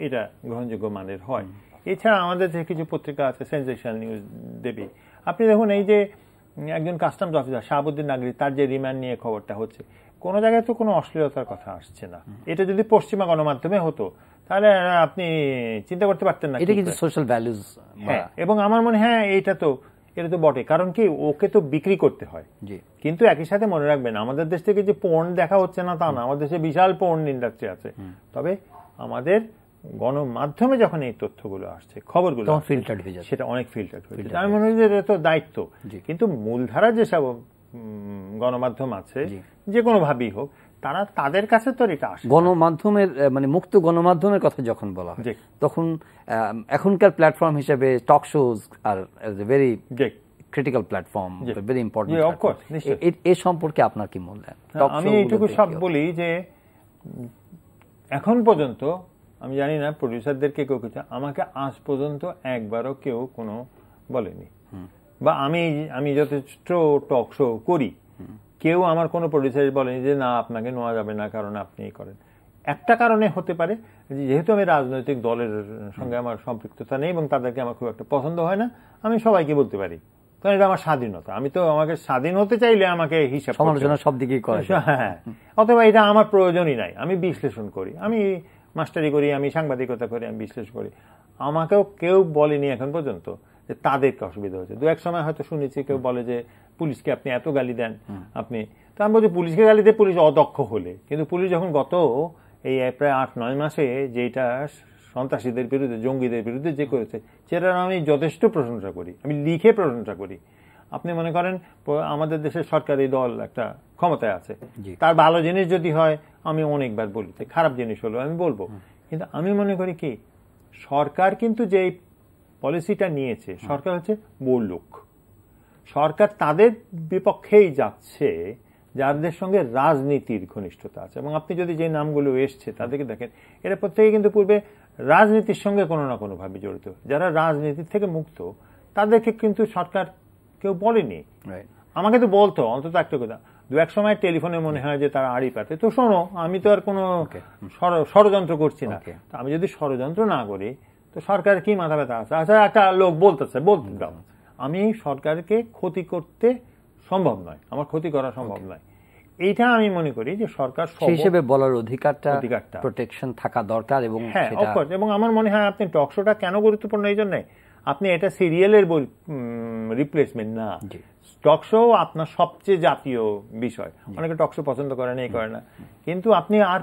এটা গ্রহণযোগ্য মানের হয়। এছাড়া আমাদের যে কিছু পত্রিকা আছে সেন্সেশনাল নিউজ দেবে। আপনি দেখুন এই যে একজন কাস্টমস অফিসার শাহাবুদ্দিন নাগরি, তার যে রিমান্ড নিয়ে খবরটা হচ্ছে, কোন জায়গায় তো কোনো অশ্লীলতার কথা আসছে না। এটা যদি পশ্চিমা গণমাধ্যমে হতো তাহলে আপনি চিন্তা করতে পারতেন না। এটা কিন্তু সোশ্যাল ভ্যালুজ। হ্যাঁ, এবং আমার মনে হয় এটা তো বটে, কারণ কি ওকে তো বিক্রি করতে হয়। কিন্তু একই সাথে মনে রাখবেন আমাদের দেশ থেকে যে পোর্ন দেখা হচ্ছে না তা না, আমাদের দেশে বিশাল পোর্ন ইন্ডাস্ট্রি আছে। তবে আমাদের গণমাধ্যমে যখন এই তথ্যগুলো আসছে, খবরগুলো ফিল্টার্ড হয়ে যাচ্ছে, সেটা অনেক ফিল্টার্ড হয়ে যাচ্ছে। আমি মনে হয় যে এটা তো দায়িত্ব। কিন্তু মূলধারা যেসব গণমাধ্যম আছে যে কোনো ভাবেই হোক, তারা তাদের কাছে তো এটা আসে। গণমাধ্যমের মানে মুক্ত গণমাধ্যমের কথা যখন বলা হয়, তখন এখনকার প্ল্যাটফর্ম হিসেবে talk shows are very critical platform, very important. এ সম্পর্কে আপনার কি মূল্যায়ন? আমি এইটুকু সব বলি যে এখন পর্যন্ত আমি জানি না প্রডিউসারদেরকে কেউ কিছু, আমাকে আজ পর্যন্ত একবারও কেউ কোনো বলেনি, বা আমি যথেষ্ট টক শো করি, কেউ আমার কোনো প্রডিউসার বলেনি যে না আপনাকে নেওয়া যাবে না কারণ আপনি করেন। একটা কারণে হতে পারে, যেহেতু আমি রাজনৈতিক দলের সঙ্গে আমার সম্পৃক্ততা নেই এবং তাদেরকে আমার খুব একটা পছন্দ হয় না, আমি সবাইকে বলতে পারি, কারণ এটা আমার স্বাধীনতা। আমি তো আমাকে স্বাধীন হতে চাইলে আমাকে হিসাব সমালোচনা সব দিকেই করে, হ্যাঁ, অথবা এটা আমার প্রয়োজনই নাই। আমি বিশ্লেষণ করি, আমি মাস্টারি করি, আমি সাংবাদিকতা করি, আমি বিশ্লেষণ করি। আমাকেও কেউ বলেনি এখন পর্যন্ত যে তাদেরকে অসুবিধা হচ্ছে। দু এক সময় হয়তো শুনেছি কেউ বলে যে পুলিশকে আপনি এত গালি দেন আপনি, তো আমি বলছি পুলিশকে গালি দিয়ে পুলিশ অদক্ষ হলে, কিন্তু পুলিশ যখন গত এই প্রায় 8-9 মাসে যেটা সন্ত্রাসীদের বিরুদ্ধে, জঙ্গিদের বিরুদ্ধে যে করেছে, সেটার আমি যথেষ্ট প্রশংসা করি, আমি লিখে প্রশংসা করি। আপনি মনে করেন আমাদের দেশের সরকারি দল একটা ক্ষমতায় আছে, তার ভালো জিনিস যদি হয় আমি অনেকবার বলি, খারাপ জিনিস হলো আমি বলবো। কিন্তু আমি মনে করি কি, সরকার কিন্তু যে পলিসিটা নিয়েছে, সরকার হচ্ছে বড়লোক, সরকার তাদের বিপক্ষেই যাচ্ছে যাদের সঙ্গে রাজনীতির ঘনিষ্ঠতা আছে। এবং আপনি যদি যে নামগুলো এসছে তাদেরকে দেখেন, এরা প্রত্যেকে কিন্তু পূর্বে রাজনীতির সঙ্গে কোনো না কোনো ভাবে জড়িত। যারা রাজনীতির থেকে মুক্ত তাদেরকে কিন্তু সরকার কেউ বলেনি। আমাকে তো বলতো অন্তত একটা কথা, দু এক সময় টেলিফোনে মনে হয় যে তারা আড়ি পাতে, তো শোনো আমি তো আর কোনো ষড়যন্ত্র করছি না। আমি যদি ষড়যন্ত্র না করি তো সরকার কি মাথা ব্যথা আছে? আচ্ছা একটা লোক বলতেছে, বলতে দাও। আমি সরকারকে ক্ষতি করতে সম্ভব নয়, আমার ক্ষতি করা সম্ভব নয়। এইটা আমি মনে করি যে সরকার হিসেবে বলার অধিকারটা প্রোটেকশন থাকা দরকার। এবং হ্যাঁ, এবং আমার মনে হয় আপনি টক শোটা কেন গুরুত্বপূর্ণ এই জন্য, আপনি এটা সিরিয়ালের রিপ্লেসমেন্ট না। টক শো আপনার সবচেয়ে জাতীয় বিষয়। অনেকে টক শো পছন্দ করে না, এই করে না, কিন্তু আপনি আর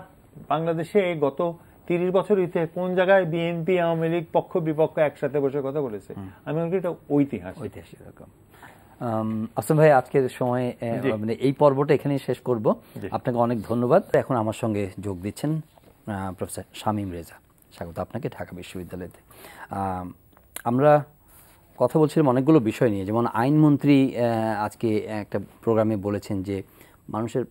বাংলাদেশে গত 30 বছর ইতিহাসে কোন জায়গায় বিএনপি আওয়ামী লীগ পক্ষ বিপক্ষ একসাথে বসে কথা বলেছে? আমি মনে করি এটা ঐতিহাসিক। আসম ভাই, আজকের সময় মানে এই পর্বটা এখানেই শেষ করব। আপনাকে অনেক ধন্যবাদ। এখন আমার সঙ্গে যোগ দিচ্ছেন প্রফেসর শামীম রেজা, স্বাগত আপনাকে ঢাকা বিশ্ববিদ্যালয়তে। আমরা কথা বলছিলাম অনেকগুলো বিষয় নিয়ে, যেমন আইনমন্ত্রী আজকে একটা প্রোগ্রামে বলেছেন যে মানুষের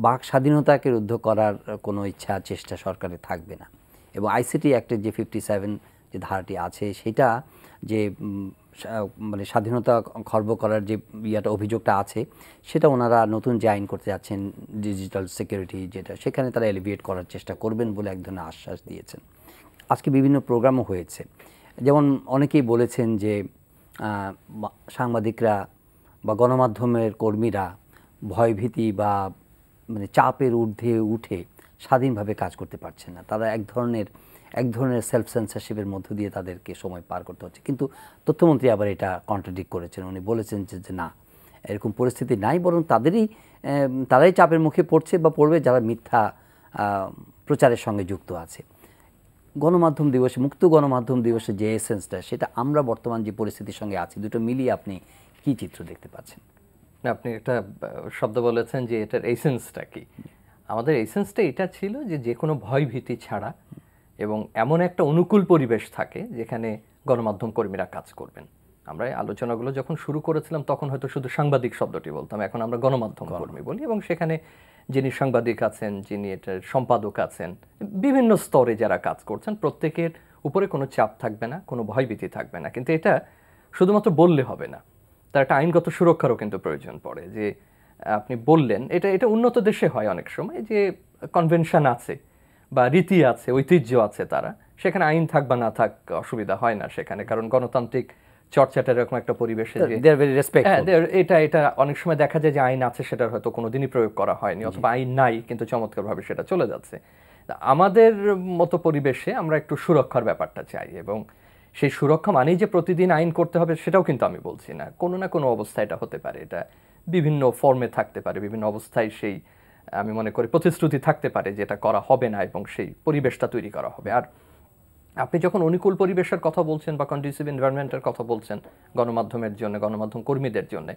বাক স্বাধীনতাকে রুদ্ধ করার কোনো ইচ্ছা চেষ্টা সরকারের থাকবে না, এবং আইসিটি অ্যাক্টের যে 57 যে ধারাটি আছে সেটা যে মানে স্বাধীনতা খর্ব করার যে অভিযোগটা আছে সেটা ওনারা নতুন যে আইন করতে যাচ্ছেন ডিজিটাল সিকিউরিটি যেটা, সেখানে তারা এলিভিয়েট করার চেষ্টা করবেন বলে এক ধরনের আশ্বাস দিয়েছেন। আজকে বিভিন্ন প্রোগ্রামও হয়েছে, যেমন অনেকেই বলেছেন যে সাংবাদিকরা বা গণমাধ্যমের কর্মীরা ভয়ভীতি বা মানে চাপের ঊর্ধ্বে উঠে স্বাধীনভাবে কাজ করতে পারছেন না, তারা এক ধরনের সেলফ সেন্সরশিপের মধ্য দিয়ে তাদেরকে সময় পার করতে হচ্ছে। কিন্তু তথ্যমন্ত্রী আবার এটা কন্ট্রাডিক্ট করেছেন, উনি বলেছেন যে না, এরকম পরিস্থিতি নাই, বরং তারাই চাপের মুখে পড়ছে বা পড়বে যারা মিথ্যা প্রচারের সঙ্গে যুক্ত আছে। গণমাধ্যম দিবসে, মুক্ত গণমাধ্যম দিবসে যে এসেন্সটা, সেটা আমরা বর্তমান যে পরিস্থিতির সঙ্গে আছি, দুটো মিলিয়ে আপনি কি চিত্র দেখতে পাচ্ছেন? আপনি একটা শব্দ বলেছেন যে এটার এসেন্সটা কি। আমাদের এসেন্সটা এটা ছিল যে কোনো ভয়ভীতি ছাড়া এবং এমন একটা অনুকূল পরিবেশ থাকে যেখানে গণমাধ্যম কর্মীরা কাজ করবেন। আমরা এই আলোচনাগুলো যখন শুরু করেছিলাম তখন হয়তো শুধু সাংবাদিক শব্দটি বলতাম, এখন আমরা গণমাধ্যম কর্মী বলি, এবং সেখানে যিনি সাংবাদিক আছেন, যিনি এটার সম্পাদক আছেন, বিভিন্ন স্তরে যারা কাজ করছেন, প্রত্যেকের উপরে কোনো চাপ থাকবে না, কোনো ভয়ভীতি থাকবে না। কিন্তু এটা শুধুমাত্র বললে হবে না, তার একটা আইনগত সুরক্ষারও কিন্তু প্রয়োজন পড়ে। যে আপনি বললেন, এটা উন্নত দেশে হয় অনেক সময়, যে কনভেনশন আছে বা রীতি আছে, ঐতিহ্য আছে, তারা সেখানে আইন থাক বা না থাক অসুবিধা হয় না সেখানে, কারণ গণতান্ত্রিক চর্চাটা এরকম একটা পরিবেশে এটা অনেক সময় দেখা যায় যে আইন আছে, সেটার হয়তো কোনোদিনই প্রয়োগ করা হয়নি, অথবা আইন নাই কিন্তু চমৎকারভাবে সেটা চলে যাচ্ছে। আমাদের মতো পরিবেশে আমরা একটু সুরক্ষার ব্যাপারটা চাই, এবং সেই সুরক্ষা মানেই যে প্রতিদিন আইন করতে হবে সেটাও কিন্তু আমি বলছি না। কোনো না কোনো অবস্থায় এটা হতে পারে, এটা বিভিন্ন ফর্মে থাকতে পারে, বিভিন্ন অবস্থায় সেই আমি মনে করি প্রতিশ্রুতি থাকতে পারে যেটা করা হবে না, এবং সেই পরিবেশটা তৈরি করা হবে। আর আপনি যখন অনুকূল পরিবেশের কথা বলছেন বা কন্ডিসিভ এনভায়রনমেন্টের কথা বলছেন গণমাধ্যমের জন্য, গণমাধ্যম কর্মীদের জন্য,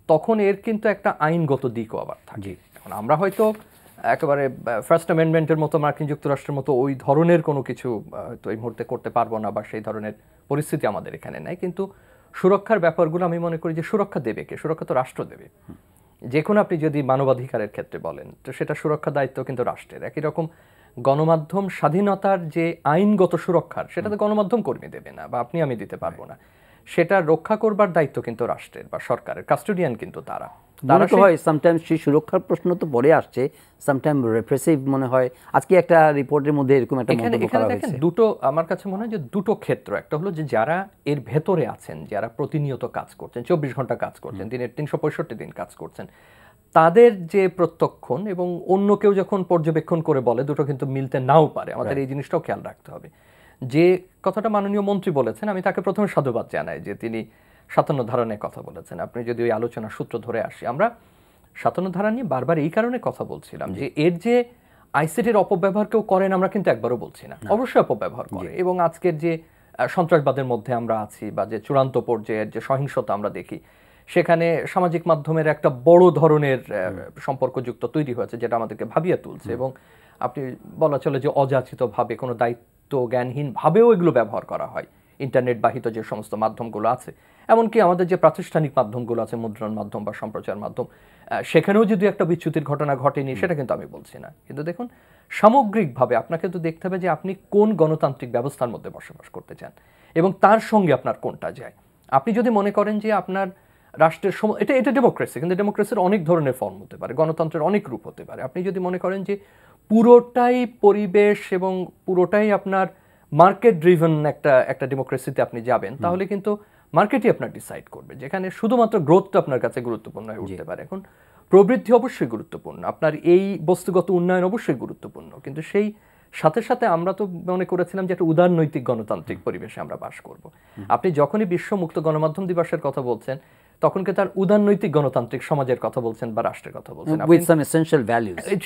তখন এর কিন্তু একটা আইনগত দিকও আবার থাকে। এখন আমরা হয়তো একেবারে ফার্স্ট অ্যামেন্ডমেন্টের মতো মার্কিন যুক্তরাষ্ট্রের মতো ওই ধরনের কোনো কিছু হয়তো এই মুহূর্তে করতে পারবো না, বা সেই ধরনের পরিস্থিতি আমাদের এখানে নাই। কিন্তু সুরক্ষার ব্যাপারগুলো আমি মনে করি যে সুরক্ষা দেবে কে? সুরক্ষা তো রাষ্ট্র দেবে। যে কোনো আপনি যদি মানবাধিকারের ক্ষেত্রে বলেন, তো সেটা সুরক্ষা দায়িত্ব কিন্তু রাষ্ট্রের। একই রকম গণমাধ্যম স্বাধীনতার যে আইনগত সুরক্ষার, সেটা তো গণমাধ্যম কর্মী দেবে না, বা আপনি আমি দিতে পারবো না। সেটা রক্ষা করবার দায়িত্ব কিন্তু রাষ্ট্রের বা সরকারের, কাস্টোডিয়ান কিন্তু তারা। সামটাইমস সেই সুরক্ষার প্রশ্ন তো পরে আসছে, সামটাইম রেপ্রেসিভ মনে হয়। আজকে একটা রিপোর্টের মধ্যে এরকম একটা মন্তব্য করা হয়েছে। দুটো আমার কাছে মনে হয় যে দুটো ক্ষেত্র, একটা হলো যে যারা এর ভেতরে আছেন, যারা প্রতিনিয়ত কাজ করছেন, 24 ঘন্টা কাজ করছেন, দিনের 365 দিন কাজ করছেন, তাদের যে প্রত্যক্ষণ এবং অন্য কেউ যখন পর্যবেক্ষণ করে বলে, দুটো কিন্তু মিলতে নাও পারে। আমাদের এই জিনিসটাও খেয়াল রাখতে হবে। যে কথাটা মাননীয় মন্ত্রী বলেছেন, আমি তাকে প্রথমে সাধুবাদ জানাই যে তিনি 57 ধারা নিয়ে কথা বলেছেন। আপনি যদি ওই আলোচনার সূত্র ধরে আসি, আমরা 57 ধারা নিয়ে বারবার এই কারণে কথা বলছিলাম যে এর যে আইসিটির অপব্যবহার কেউ করেন আমরা কিন্তু একবারও বলছি না, অবশ্যই অপব্যবহার করে। এবং আজকের যে সন্ত্রাসবাদের মধ্যে আমরা আছি, বা যে চূড়ান্ত পর্যায়ের যে সহিংসতা আমরা দেখি, সেখানে সামাজিক মাধ্যমের একটা বড় ধরনের সম্পর্কযুক্ত তৈরি হয়েছে, যেটা আমাদেরকে ভাবিয়ে তুলছে। এবং আপনি বলা চলে যে অযাচিতভাবে, কোনো দায়িত্ব জ্ঞানহীন ভাবেও এগুলো ব্যবহার করা হয়, ইন্টারনেট বাহিত যে সমস্ত মাধ্যমগুলো আছে, এমনকি আমাদের যে প্রাতিষ্ঠানিক মাধ্যমগুলো আছে, মুদ্রণ মাধ্যম বা সম্প্রচার মাধ্যম, সেখানেও যদি একটা বিচ্যুতির ঘটনা ঘটেনি, সেটা কিন্তু আমি বলছি না। কিন্তু দেখুন, সামগ্রিকভাবে আপনাকে তো দেখতে হবে যে আপনি কোন গণতান্ত্রিক ব্যবস্থার মধ্যে বসবাস করতে চান, এবং তার সঙ্গে আপনার কোনটা যায়। আপনি যদি মনে করেন যে আপনার রাষ্ট্রের এটা ডেমোক্রেসি, কিন্তু ডেমোক্রেসির অনেক ধরনের ফর্ম হতে পারে, গণতন্ত্রের অনেক রূপ হতে পারে। আপনি যদি মনে করেন যে পুরোটাই পরিবেশ এবং পুরোটাই আপনার মার্কেট ড্রিভেন একটা ডেমোক্রেসিতে আপনি যাবেন, তাহলে কিন্তু মার্কেটই আপনার ডিসাইড করবে, যেখানে শুধুমাত্র গ্রোথটা আপনার কাছে গুরুত্বপূর্ণ হয়ে উঠতে পারে। এখন প্রবৃদ্ধি অবশ্যই গুরুত্বপূর্ণ, আপনার এই বস্তুগত উন্নয়ন অবশ্যই গুরুত্বপূর্ণ, কিন্তু সেই সাথে সাথে আমরা তো মনে করেছিলাম যে একটা উদারনৈতিক গণতান্ত্রিক পরিবেশে আমরা বাস করব। আপনি যখনই বিশ্ব মুক্ত গণমাধ্যম দিবসের কথা বলছেন, তখন কি তার উদারনৈতিক গণতান্ত্রিক সমাজের কথা বলছেন বা রাষ্ট্রের কথা বলছেন,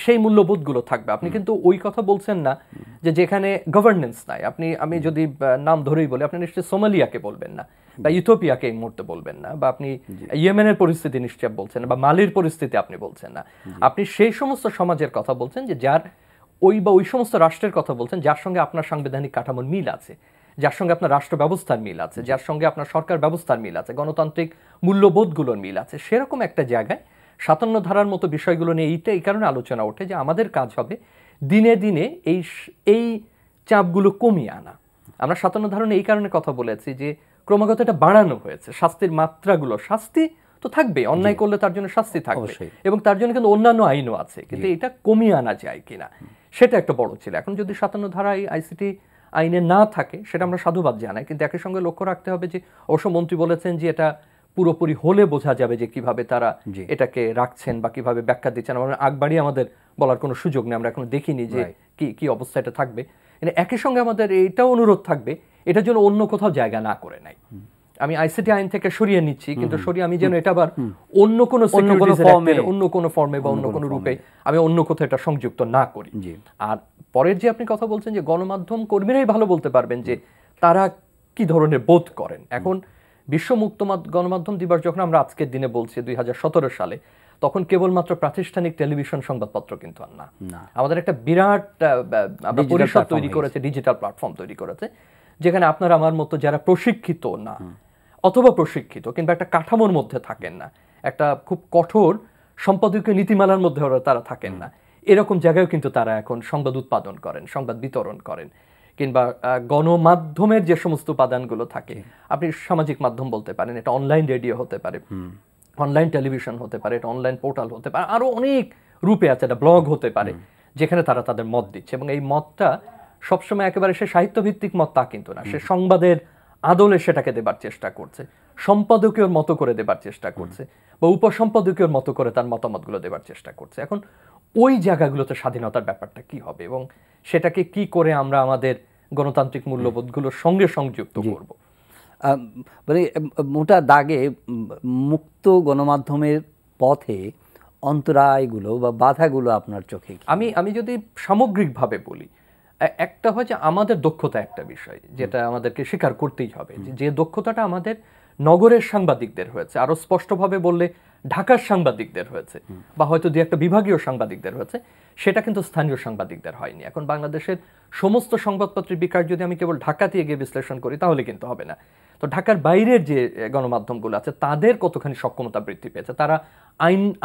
সেই মূল্যবোধগুলো থাকবে। আপনি কিন্তু ওই কথা বলছেন না যে যেখানে গভর্নেন্স নাই। আমি যদি নাম ধরেই বলি, আপনি নিশ্চয়ই সোমালিয়াকে বলবেন না, বা ইথিওপিয়াকে এই মুহূর্তে বলবেন না, বা আপনি ইয়েমেনের পরিস্থিতি নিশ্চয় বলছেন না, বা মালির পরিস্থিতি আপনি বলছেন না। আপনি সেই সমস্ত সমাজের কথা বলছেন যে যার ওই সমস্ত রাষ্ট্রের কথা বলছেন যার সঙ্গে আপনার সাংবিধানিক কাঠামোর মিল আছে, যার সঙ্গে আপনার রাষ্ট্র ব্যবস্থার মিল আছে, যার সঙ্গে আপনার সরকার ব্যবস্থার মিল আছে, গণতান্ত্রিক মূল্যবোধগুলোর মিল আছে, সেরকম একটা জায়গায় 57 ধারার মতো বিষয়গুলো নিয়ে এই কারণে আলোচনা ওঠে যে আমাদের কাজ হবে দিনে দিনে এই চাপগুলো কমিয়ে আনা। আমরা 57 ধারা এই কারণে কথা বলেছি যে ক্রমাগত এটা বাড়ানো হয়েছে, শাস্তির মাত্রাগুলো, শাস্তি তো থাকবে, অন্যায় করলে তার জন্য শাস্তি থাকবে এবং তার জন্য কিন্তু অন্যান্য আইনও আছে, কিন্তু এটা কমিয়ে আনা যায় কিনা সেটা একটা বড় ছিল। এখন যদি 57 ধারা এই আইসিটি আইনে না থাকে সেটা আমরা সাধুবাদ জানাই, কিন্তু একই সঙ্গে লক্ষ্য রাখতে হবে যে অবশ্য মন্ত্রী বলেছেন যে এটা পুরোপুরি হলে বোঝা যাবে যে কিভাবে তারা এটাকে রাখছেন বা কিভাবে ব্যাখ্যা দিচ্ছেন। আগবাড়ি আমাদের বলার কোনো সুযোগ নেই, আমরা এখনো দেখিনি যে কি অবস্থা এটা থাকবে। একই সঙ্গে আমাদের এটাও অনুরোধ থাকবে এটার জন্য অন্য কোথাও জায়গা না করে নাই। আমি আইসিটি আইন থেকে সরিয়ে নিচ্ছি, কিন্তু সরিয়ে আমি যেন এটা আবার অন্য কোনো ফর্মে বা অন্য কোনো রূপে আমি অন্য কোথাও এটা সংযুক্ত না করি। আর পরের যে আপনি কথা বলছেন যে গণমাধ্যম কর্মীরাই ভালো বলতে পারবেন যে তারা কি ধরনের বোধ করেন। এখন বিশ্ব মুক্ত গণমাধ্যম দিবস যখন আমরা আজকের দিনে বলছি 2017 সালে, তখন কেবলমাত্র প্রাতিষ্ঠানিক টেলিভিশন সংবাদপত্র কিন্তু আর না, আমাদের একটা বিরাট পরিসর তৈরি করেছে, ডিজিটাল প্ল্যাটফর্ম তৈরি করেছে, যেখানে আপনার আমার মতো যারা প্রশিক্ষিত না অথবা প্রশিক্ষিত কিংবা একটা কাঠামোর মধ্যে থাকেন না, একটা খুব কঠোর সম্পাদকীয় নীতিমালার মধ্যে তারা থাকেন না, এরকম জায়গায় কিন্তু তারা এখন সংবাদ উৎপাদন করেন, সংবাদ বিতরণ করেন, কিংবা গণমাধ্যমের যে সমস্ত উপাদানগুলো থাকে, আপনি সামাজিক মাধ্যম বলতে পারেন, এটা অনলাইন রেডিও হতে পারে, অনলাইন টেলিভিশন হতে পারে, এটা অনলাইন পোর্টাল হতে পারে, আরো অনেক রূপে আছে, এটা ব্লগ হতে পারে, যেখানে তারা তাদের মত দিচ্ছে। এবং এই মতটা সবসময় একেবারে সে সাহিত্যভিত্তিক মত তা কিন্তু না, সে সংবাদের আদলে সেটাকে দেবার চেষ্টা করছে, সম্পাদকীয় মতো করে দেবার চেষ্টা করছে, বা উপসম্পাদকীয় মতো করে তার মতামতগুলো দেবার চেষ্টা করছে। এখন ওই জায়গাগুলোতে স্বাধীনতার ব্যাপারটা কি হবে এবং সেটাকে কি করে আমরা আমাদের গণতান্ত্রিক মূল্যবোধগুলোর সঙ্গে সংযুক্ত করব? মানে মোটা দাগে মুক্ত গণমাধ্যমের পথে অন্তরায়গুলো বা বাধাগুলো আপনার চোখে? আমি যদি সামগ্রিকভাবে বলি, একটা হয় যে আমাদের দক্ষতা একটা বিষয় যেটা আমাদেরকে স্বীকার করতেই হবে, যে দক্ষতাটা আমাদের নগরের সাংবাদিকদের হয়েছে, আরো স্পষ্টভাবে বললে ঢাকার সাংবাদিকদের হয়েছে, বা হয়তো দু একটা বিভাগীয় সাংবাদিকদের হয়েছে, সেটা কিন্তু স্থানীয় সাংবাদিকদের হয়নি। এখন বাংলাদেশের সমস্ত সংবাদপত্রের বিকাশ যদি আমি কেবল ঢাকাতে গিয়ে বিশ্লেষণ করি তাহলে কিন্তু হবে না। তো ঢাকার বাইরের যে গণমাধ্যমগুলো আছে তাদের কতখানি সক্ষমতা বৃদ্ধি পেয়েছে, তারা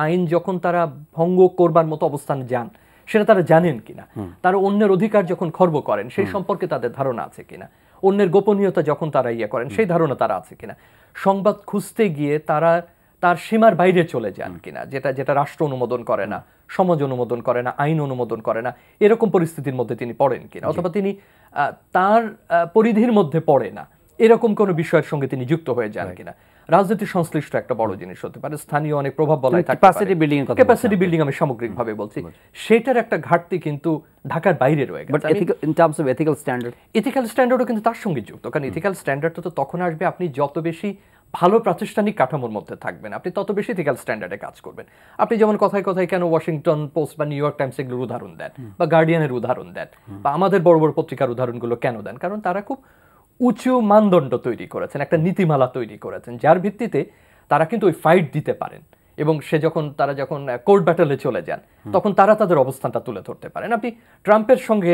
আইন যখন তারা ভঙ্গ করবার মতো অবস্থানে যান সেটা তারা জানেন কিনা, তারা অন্যের অধিকার যখন খর্ব করেন সেই সম্পর্কে তাদের ধারণা আছে কিনা, অন্যের গোপনীয়তা যখন তারা করেন সেই ধারণা তারা আছে কিনা, সংবাদ খুঁজতে গিয়ে তারা তার সীমার বাইরে চলে যান কিনা, যেটা রাষ্ট্র অনুমোদন করে না, সমাজ অনুমোদন করে না, আইন অনুমোদন করে না, এরকম পরিস্থিতির মধ্যে তিনি পড়েন কিনা, অথবা তিনি তার পরিধির মধ্যে পড়ে না এরকম কোনো বিষয়ের সঙ্গে তিনি যুক্ত হয়ে যান কিনা। রাজনীতি সংশ্লিষ্ট একটা বড় জিনিস হতে পারে, স্থানীয় অনেক প্রভাব বলয় থাকে, ক্যাপাসিটি বিল্ডিং আমি সামগ্রিকভাবে বলছি, সেটার একটা ঘাটতি কিন্তু ঢাকার বাইরে রয়ে গেছে। এথিক্যাল স্ট্যান্ডার্ডও কিন্তু তার সঙ্গে যুক্ত, কারণ এথিক্যাল স্ট্যান্ডার্ডটা তো তখন আসবে আপনি যত বেশি ভালো প্রাতিষ্ঠানিক কাঠামোর মধ্যে থাকবেন, আপনি তত বেশি এথিক্যাল স্ট্যান্ডার্ডে কাজ করবেন। আপনি যেমন কথায় কথায় কেন ওয়াশিংটন পোস্ট বা নিউ ইয়র্ক টাইমস এগুলোর উদাহরণ দেন, বা গার্ডিয়ানের উদাহরণ দেন, বা আমাদের বড় বড় পত্রিকার উদাহরণগুলো কেন দেন, কারণ তারা খুব উঁচু মানদণ্ড তৈরি করেছেন, একটা নীতিমালা তৈরি করেছেন, যার ভিত্তিতে তারা কিন্তু ওই ফাইট দিতে পারেন, এবং তারা যখন কোর্ট ব্যাটলে চলে যান তখন তারা তাদের অবস্থানটা তুলে ধরতে পারেন। আপনি ট্রাম্পের সঙ্গে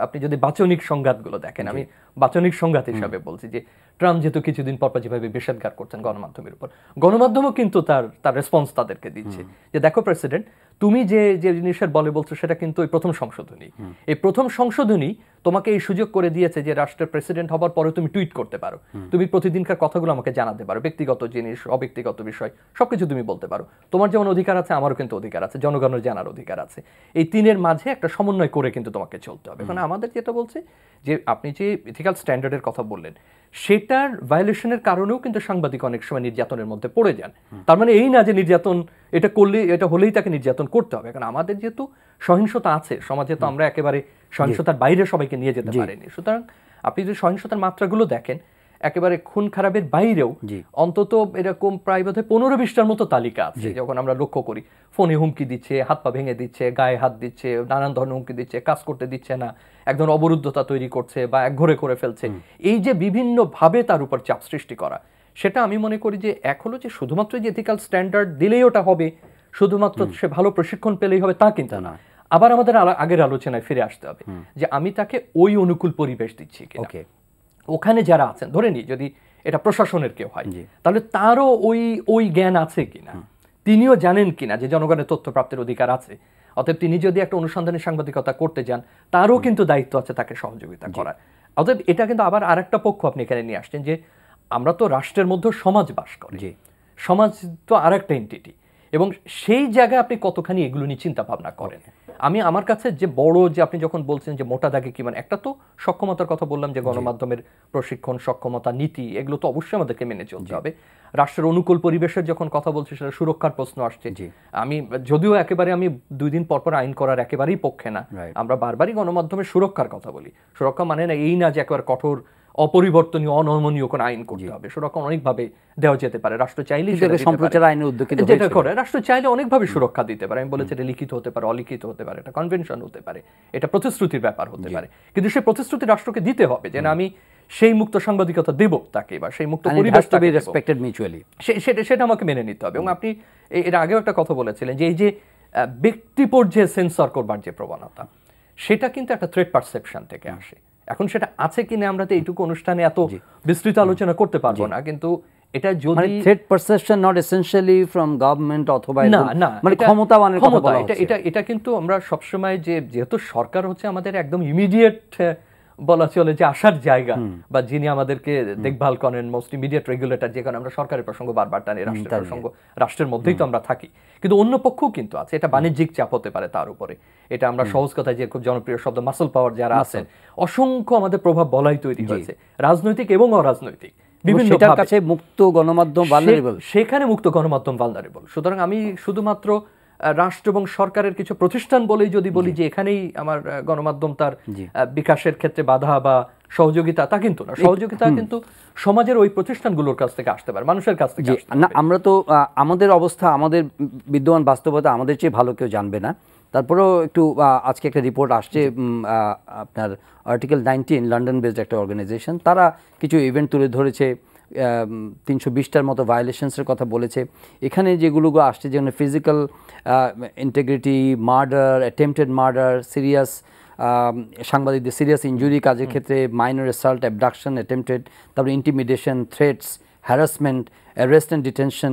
আপনি যদি বাচনিক সংঘাতগুলো দেখেন, আমি বাচনিক সংঘাত হিসাবে বলছি যে ট্রাম্প যেহেতু কিছুদিন পর যেভাবে নিষেধাজ্ঞা করছেন গণমাধ্যমের উপর, গণমাধ্যমও কিন্তু তার রেসপন্স তাদেরকে দিচ্ছে যে দেখো প্রেসিডেন্ট, তুমি যে জিনিসের বলে বলছো সেটা কিন্তু এই প্রথম সংশোধনী, এই প্রথম সংশোধনী তোমাকে এই সুযোগ করে দিয়েছে যে রাষ্ট্রের প্রেসিডেন্ট হবার পরে তুমি টুইট করতে পারো, তুমি প্রতিদিনকার কথাগুলো আমাকে জানাতে পারো, ব্যক্তিগত জিনিস, অব্যক্তিগত বিষয় সবকিছু তুমি বলতে পারো, তোমার যেমন অধিকার আছে আমারও কিন্তু অধিকার আছে, জনগণের জানার অধিকার আছে, এই তিনের মাঝে একটা সমন্বয় করে কিন্তু তোমাকে চলতে হবে। কারণ আমাদের যেটা বলছে যে আপনি যে এথিক্যাল স্ট্যান্ডার্ডের কথা বললেন সেটার ভায়োলেশনের কারণেও কিন্তু সাংবাদিক অনেক সময় নির্যাতনের মধ্যে পড়ে যান। তার মানে এই না যে নির্যাতন এটা হলেই তাকে নির্যাতন করতে হবে, কারণ আমাদের যেহেতু সহিংসতা আছে সমাজে, তো আমরা একেবারে সহিংসতার বাইরে সবাইকে নিয়ে যেতে পারিনি। সুতরাং আপনি যদি সহিংসতার মাত্রাগুলো দেখেন, একেবারে খুন খারাপের বাইরেও অন্তত এরকম প্রায় বোধহয় 15-20টার মতো তালিকা আছে যখন আমরা লক্ষ্য করি, ফোনে হুমকি দিচ্ছে, হাত পা ভেঙে দিচ্ছে, গায়ে হাত দিচ্ছে, নানান ধরনের হুমকি দিচ্ছে, কাজ করতে দিচ্ছে না, একজন অবরুদ্ধতা তৈরি করছে বা একঘরে করে ফেলছে, এই যে বিভিন্ন ভাবে তার উপর চাপ সৃষ্টি করা, সেটা আমি মনে করি যে এক হলো যে শুধুমাত্র যে এথিক্যাল স্ট্যান্ডার্ড দিলেই ওটা হবে, শুধুমাত্র সে ভালো প্রশিক্ষণ পেলেই হবে তা কিন্তু না। আবার আমাদের আগের আলোচনায় ফিরে আসতে হবে যে আমি তাকে ওই অনুকূল পরিবেশ দিচ্ছি কিনা। ওখানে যারা আছেন, ধরে নিই যদি এটা প্রশাসনের কেউ হয়, তাহলে তারও ওই জ্ঞান আছে কিনা, তিনিও জানেন কিনা যে জনগণের তথ্য প্রাপ্তির অধিকার আছে। অতএব তিনি যদি একটা অনুসন্ধানী সাংবাদিকতা করতে যান, তারও কিন্তু দায়িত্ব আছে তাকে সহযোগিতা করার। অতএব এটা কিন্তু আবার আরেকটা পক্ষ আপনি এখানে নিয়ে আসছেন যে আমরা তো রাষ্ট্রের মধ্যে সমাজ বাস করি, সমাজ তো আরেকটা এন্টিটি, এবং সেই জায়গায় আপনি কতখানি এগুলো নিয়ে চিন্তা ভাবনা করেন। আমার কাছে যে বড় যে আপনি যখন বলছেন যে মোটা দাগে কি, মানে একটা তো সক্ষমতার কথা বললাম যে গণমাধ্যমের প্রশিক্ষণ, সক্ষমতা, নীতি, এগুলো তো অবশ্যই আমাদেরকে মেনে চলতে হবে। রাষ্ট্রের অনুকূল পরিবেশের যখন কথা বলছি সেটা সুরক্ষার প্রশ্ন আসছে। আমি যদিও একেবারে আমি 2 দিন পর পর আইন করার একেবারেই পক্ষে না, আমরা বারবারই গণমাধ্যমের সুরক্ষার কথা বলি। সুরক্ষা মানে না এই না যে একেবারে কঠোর অপরিবর্তনীয় অনমনীয় কোন আইন করতে হবে। সুরক্ষা অনেকভাবে দেওয়া যেতে পারে, রাষ্ট্র চাইলে সম্প্রচার আইনের উদ্যোগ যেটা করে রাষ্ট্র চাইলে অনেকভাবে সুরক্ষা দিতে পারে। আমি বলেছি এটা লিখিত হতে পারে, অলিখিত হতে পারে, এটা কনভেনশন হতে পারে, এটা প্রতিশ্রুতির ব্যাপার হতে পারে, কিন্তু সেই প্রতিশ্রুতি রাষ্ট্রকে দিতে হবে যে না আমি সেই মুক্ত সাংবাদিকতা দেব তাকে, বা সেই মুক্ত পরিবেশ সেটা আমাকে মেনে নিতে হবে। এবং আপনি এর আগেও একটা কথা বলেছিলেন যে এই যে ব্যক্তি পর্যায়ে সেন্সর করবার যে প্রবণতা, সেটা কিন্তু একটা থ্রেট পারসেপশন থেকে আসে। এখন সেটা আছে কিনা আমরা তো এইটুকু অনুষ্ঠানে এত বিস্তৃত আলোচনা করতে পারবো না, কিন্তু এটা যদি threat perception not essentially from government অথবা মানে ক্ষমতাবানের কথা বলা হচ্ছে, এটা কিন্তু আমরা সবসময় যে যেহেতু সরকার হচ্ছে আমাদের একদম ইমিডিয়েট বলা চলে যে আসার জায়গা, বা যিনি আমাদেরকে দেখভাল করেন, মোস্ট ইমিডিয়েট রেগুলেটর, যে কারণে আমরা সরকারের প্রসঙ্গ বারবার টানি, রাষ্ট্রের প্রসঙ্গ, রাষ্ট্রের মধ্যেই তো আমরা থাকি। কিন্তু অন্য পক্ষও কিন্তু আছে, এটা বাণিজ্যিক চাপ হতে পারে তার উপরে। এটা আমরা সহজ কথায় যে খুব জনপ্রিয় শব্দ মাসল পাওয়ার যারা আছেন, অসংখ্য আমাদের প্রভাব বলাই তৈরি হয়েছে, রাজনৈতিক এবং অরাজনৈতিক বিভিন্ন কাছে মুক্ত গণমাধ্যম ভালনারেবল, সেখানে মুক্ত গণমাধ্যম ভালনারেবল। সুতরাং আমি শুধুমাত্র রাষ্ট্র এবং সরকারের কিছু প্রতিষ্ঠান বলেই যদি বলি যে এখানেই আমার গণমাধ্যম তার বিকাশের ক্ষেত্রে বাধা বা সহযোগিতা, তা কিন্তু না। সহযোগিতা কিন্তু সমাজের ওই প্রতিষ্ঠানগুলোর কাছ থেকে আসতে পারে, মানুষের কাছ থেকে না। আমরা তো আমাদের অবস্থা, আমাদের বিদ্যমান বাস্তবতা আমাদের চেয়ে ভালো কেউ জানবে না। তারপরেও একটু আজকে একটা রিপোর্ট আসছে, আপনার আর্টিকেল 19 লন্ডন বেসড একটা অর্গানাইজেশন, তারা কিছু ইভেন্ট তুলে ধরেছে, 320টার মতো ভায়োলেশনসের কথা বলেছে। এখানে যেগুলো আসছে, যেমন physical integrity, murder, attempted murder, serious সাংবাদিকদের সিরিয়াস ইনজুরি কাজের ক্ষেত্রে, মাইনর অ্যাসাল্ট, অ্যাবডাকশন অ্যাটেম্পটেড, তারপরে intimidation, threats, harassment, arrest and detention,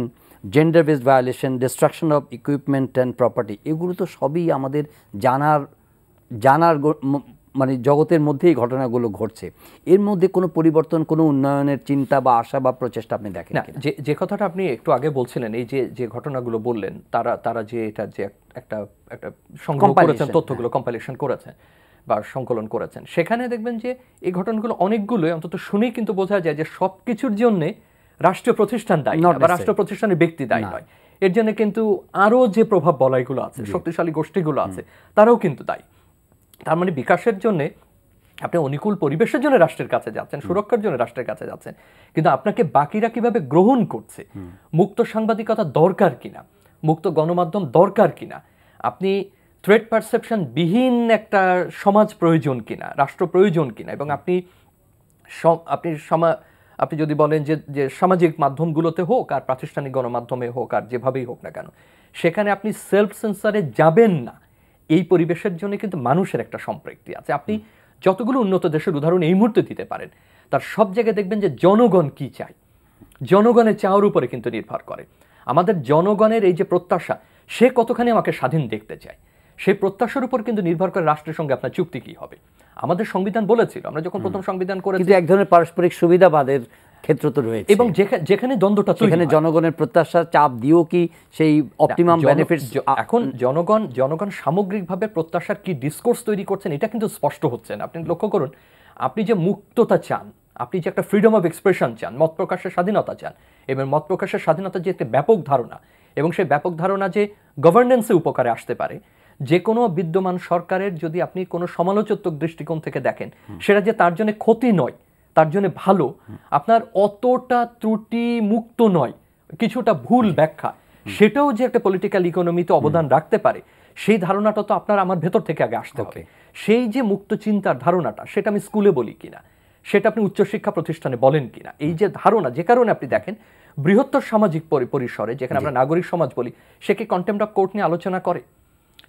gender based violation, destruction of equipment and property. এগুলো তো সবই আমাদের জানার মানে জগতের মধ্যেই ঘটনাগুলো ঘটছে। এর মধ্যে কোনো পরিবর্তন, কোনো উন্নয়নের চিন্তা বা আশা বা প্রচেষ্টা আপনি দেখেন না? যে কথাটা আপনি একটু আগে বলছিলেন, এই যে ঘটনাগুলো বললেন, তারা যে এটা যে একটা সংগ্রহ করেছেন, তথ্যগুলো কম্পাইলেশন করেছেন বা সংকলন করেছেন, সেখানে দেখবেন যে এই ঘটনাগুলো অনেকগুলো অন্তত শুনেই কিন্তু বোঝা যায় যে সবকিছুর জন্য রাষ্ট্রীয় প্রতিষ্ঠান দায়ী বা রাষ্ট্র প্রতিষ্ঠানের ব্যক্তি দায়ী নয়। এর জন্য কিন্তু আরো যে প্রভাব বলয়গুলো আছে, শক্তিশালী গোষ্ঠীগুলো আছে, তারাও কিন্তু দায়ী। তার মানে বিকাশের জন্য আপনি অনুকূল পরিবেশের জন্য রাষ্ট্রের কাছে যাচ্ছেন, সুরক্ষার জন্য রাষ্ট্রের কাছে যাচ্ছেন, কিন্তু আপনাকে বাকিরা কিভাবে গ্রহণ করছে, মুক্ত সাংবাদিকতা দরকার কিনা, মুক্ত গণমাধ্যম দরকার কিনা, আপনি থ্রেট পারসেপশন বিহীন একটা সমাজ প্রয়োজন কিনা, রাষ্ট্র প্রয়োজন কিনা, এবং আপনি যদি বলেন যে সামাজিক মাধ্যমগুলোতে হোক আর প্রাতিষ্ঠানিক গণমাধ্যমে হোক আর যেভাবেই হোক না কেন, সেখানে আপনি সেলফ সেন্সারে যাবেন না, এই পরিবেশের জন্য কিন্তু মানুষের একটা সম্পৃক্তি আছে। আপনি যতগুলো উন্নত দেশের উদাহরণ এই মুহূর্তে দিতে পারেন, তার সব জায়গায় দেখবেন যে জনগণ কি চায়, জনগণের চাওয়ার উপরে কিন্তু নির্ভর করে। আমাদের জনগণের এই যে প্রত্যাশা, সে কতখানি আমাকে স্বাধীন দেখতে চায়, সেই প্রত্যাশার উপর কিন্তু নির্ভর করে রাষ্ট্রের সঙ্গে আপনার চুক্তি কি হবে। আমাদের সংবিধান বলেছিল, আমরা যখন প্রথম সংবিধান করেছি, এক ধরনের পারস্পরিক সুবিধাবাদের ক্ষেত্র তো রয়েছে, এবং যেখানে দ্বন্দ্বটা, সেখানে জনগণের প্রত্যাশা চাপ দিয়েও কি সেই অপটিমাম বেনিফিটস, এখন জনগণ সামগ্রিকভাবে প্রত্যাশার কি ডিসকোর্স তৈরি করছেন এটা কিন্তু স্পষ্ট হচ্ছে না। আপনি লক্ষ্য করুন, আপনি যে মুক্ততা চান, আপনি যে একটা ফ্রিডম অফ এক্সপ্রেশন চান, মত প্রকাশের স্বাধীনতা চান, এবং মত প্রকাশের স্বাধীনতা যে একটা ব্যাপক ধারণা, এবং সেই ব্যাপক ধারণা যে গভর্নেন্সে উপকারে আসতে পারে, যে কোনো বিদ্যমান সরকারের যদি আপনি কোনো সমালোচনাত্মক দৃষ্টিকোণ থেকে দেখেন, সেটা যে তার জন্য ক্ষতি নয়, তার জন্য ভালো, আপনার অতটা ত্রুটি মুক্ত নয়, কিছুটা ভুল ব্যাখ্যা, সেটাও যে একটা পলিটিক্যাল ইকোনমিতে অবদান রাখতে পারে, সেই ধারণাটা তো আপনার আমার ভেতর থেকে আগে আসতে হবে। সেই যে মুক্ত চিন্তার ধারণাটা, সেটা আমি স্কুলে বলি কিনা, সেটা আপনি উচ্চশিক্ষা প্রতিষ্ঠানে বলেন কিনা, এই যে ধারণা, যে কারণে আপনি দেখেন বৃহত্তর সামাজিক পরিসরে, যেখানে আমরা নাগরিক সমাজ বলি, সে কি কন্টেম্পট অফ কোর্ট নিয়ে আলোচনা করে,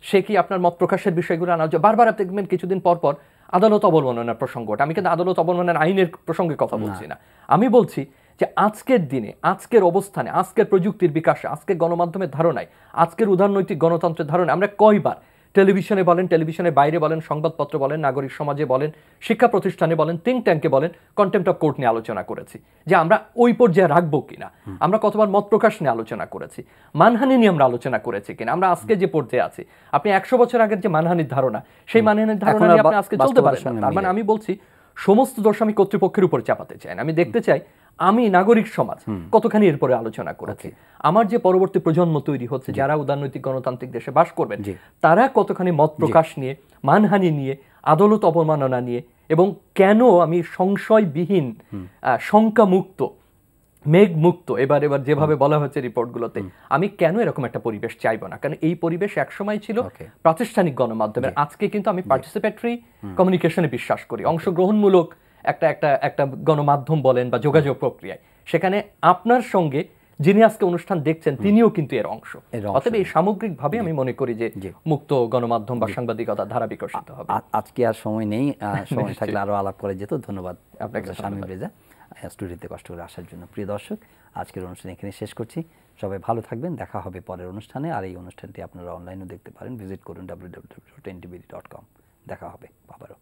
সে কি আপনার মত প্রকাশের বিষয়গুলো আনা হচ্ছে? বারবার আপনি দেখবেন কিছুদিন পর পর আদালত অবমাননার প্রসঙ্গটা। আমি কিন্তু আদালত অবমাননার আইনের প্রসঙ্গে কথা বলছি না, আমি বলছি যে আজকের দিনে, আজকের অবস্থানে, আজকের প্রযুক্তির বিকাশে, আজকের গণমাধ্যমের ধারণায়, আজকের উদারনৈতিক গণতন্ত্রের ধারণায় আমরা কয়বার টেলিভিশনে বলেন, টেলিভিশনের বাইরে বলেন, সংবাদপত্র বলেন, নাগরিক সমাজে বলেন, শিক্ষা প্রতিষ্ঠানে বলেন, থিঙ্ক ট্যাঙ্কে বলেন, কন্টেম্পট অফ কোর্ট নিয়ে আলোচনা করেছি যে আমরা ওই পর্যায়ে রাখবো কিনা। আমরা কতবার মত প্রকাশ নিয়ে আলোচনা করেছি, মানহানি নিয়ে আমরা আলোচনা করেছি কিনা। আমরা আজকে যে পর্যায়ে আছি, আপনি 100 বছর আগের যে মানহানির ধারণা, সেই মানহানির ধারণা নিয়ে আপনি আজকে চলতে পারেন না। তার মানে আমি বলছি সমস্ত দোষ আমি কর্তৃপক্ষের উপর চাপাতে চাই না। আমি দেখতে চাই আমি নাগরিক সমাজ কতখানি এরপরে আলোচনা করেছি, আমার যে পরবর্তী প্রজন্ম তৈরি হচ্ছে যারা উদারনৈতিক গণতান্ত্রিক দেশে বাস করবেন, তারা কতখানি মত প্রকাশ নিয়ে, মানহানি নিয়ে, আদালত অবমাননা নিয়ে, এবং কেন আমি সংশয়বিহীন, শঙ্কামুক্ত, মেঘমুক্ত, এবার যেভাবে বলা হচ্ছে রিপোর্টগুলোতে, আমি কেন এরকম একটা পরিবেশ চাইবো না। কারণ এই পরিবেশ একসময় ছিল প্রাতিষ্ঠানিক গণমাধ্যমের। আজকে কিন্তু আমি পার্টিসিপেটরি কমিউনিকেশনে বিশ্বাস করি, অংশগ্রহণমূলক একটা গণমাধ্যম বলেন বা যোগাযোগ প্রক্রিয়ায়, সেখানে আপনার সঙ্গে যিনি আজকে অনুষ্ঠান দেখছেন তিনিও কিন্তু এর অংশ। অতএব এই সামগ্রিকভাবে আমি মনে করি যে মুক্ত গণমাধ্যম বা সাংবাদিকতার ধারা বিকশিত হবে। আজকে আর সময় নেই, সময় থাকলে আরো আলাপ করে যেত। ধন্যবাদ আপনাকে শামীম রেজা স্টুডিওতে কষ্ট করে আসার জন্য। প্রিয় দর্শক, আজকের অনুষ্ঠান এখানে শেষ করছি। সবাই ভালো থাকবেন, দেখা হবে পরের অনুষ্ঠানে। আর এই অনুষ্ঠানটি আপনারা অনলাইনেও দেখতে পারেন, ভিজিট করুন www.ntv.com। দেখা হবে আবারও।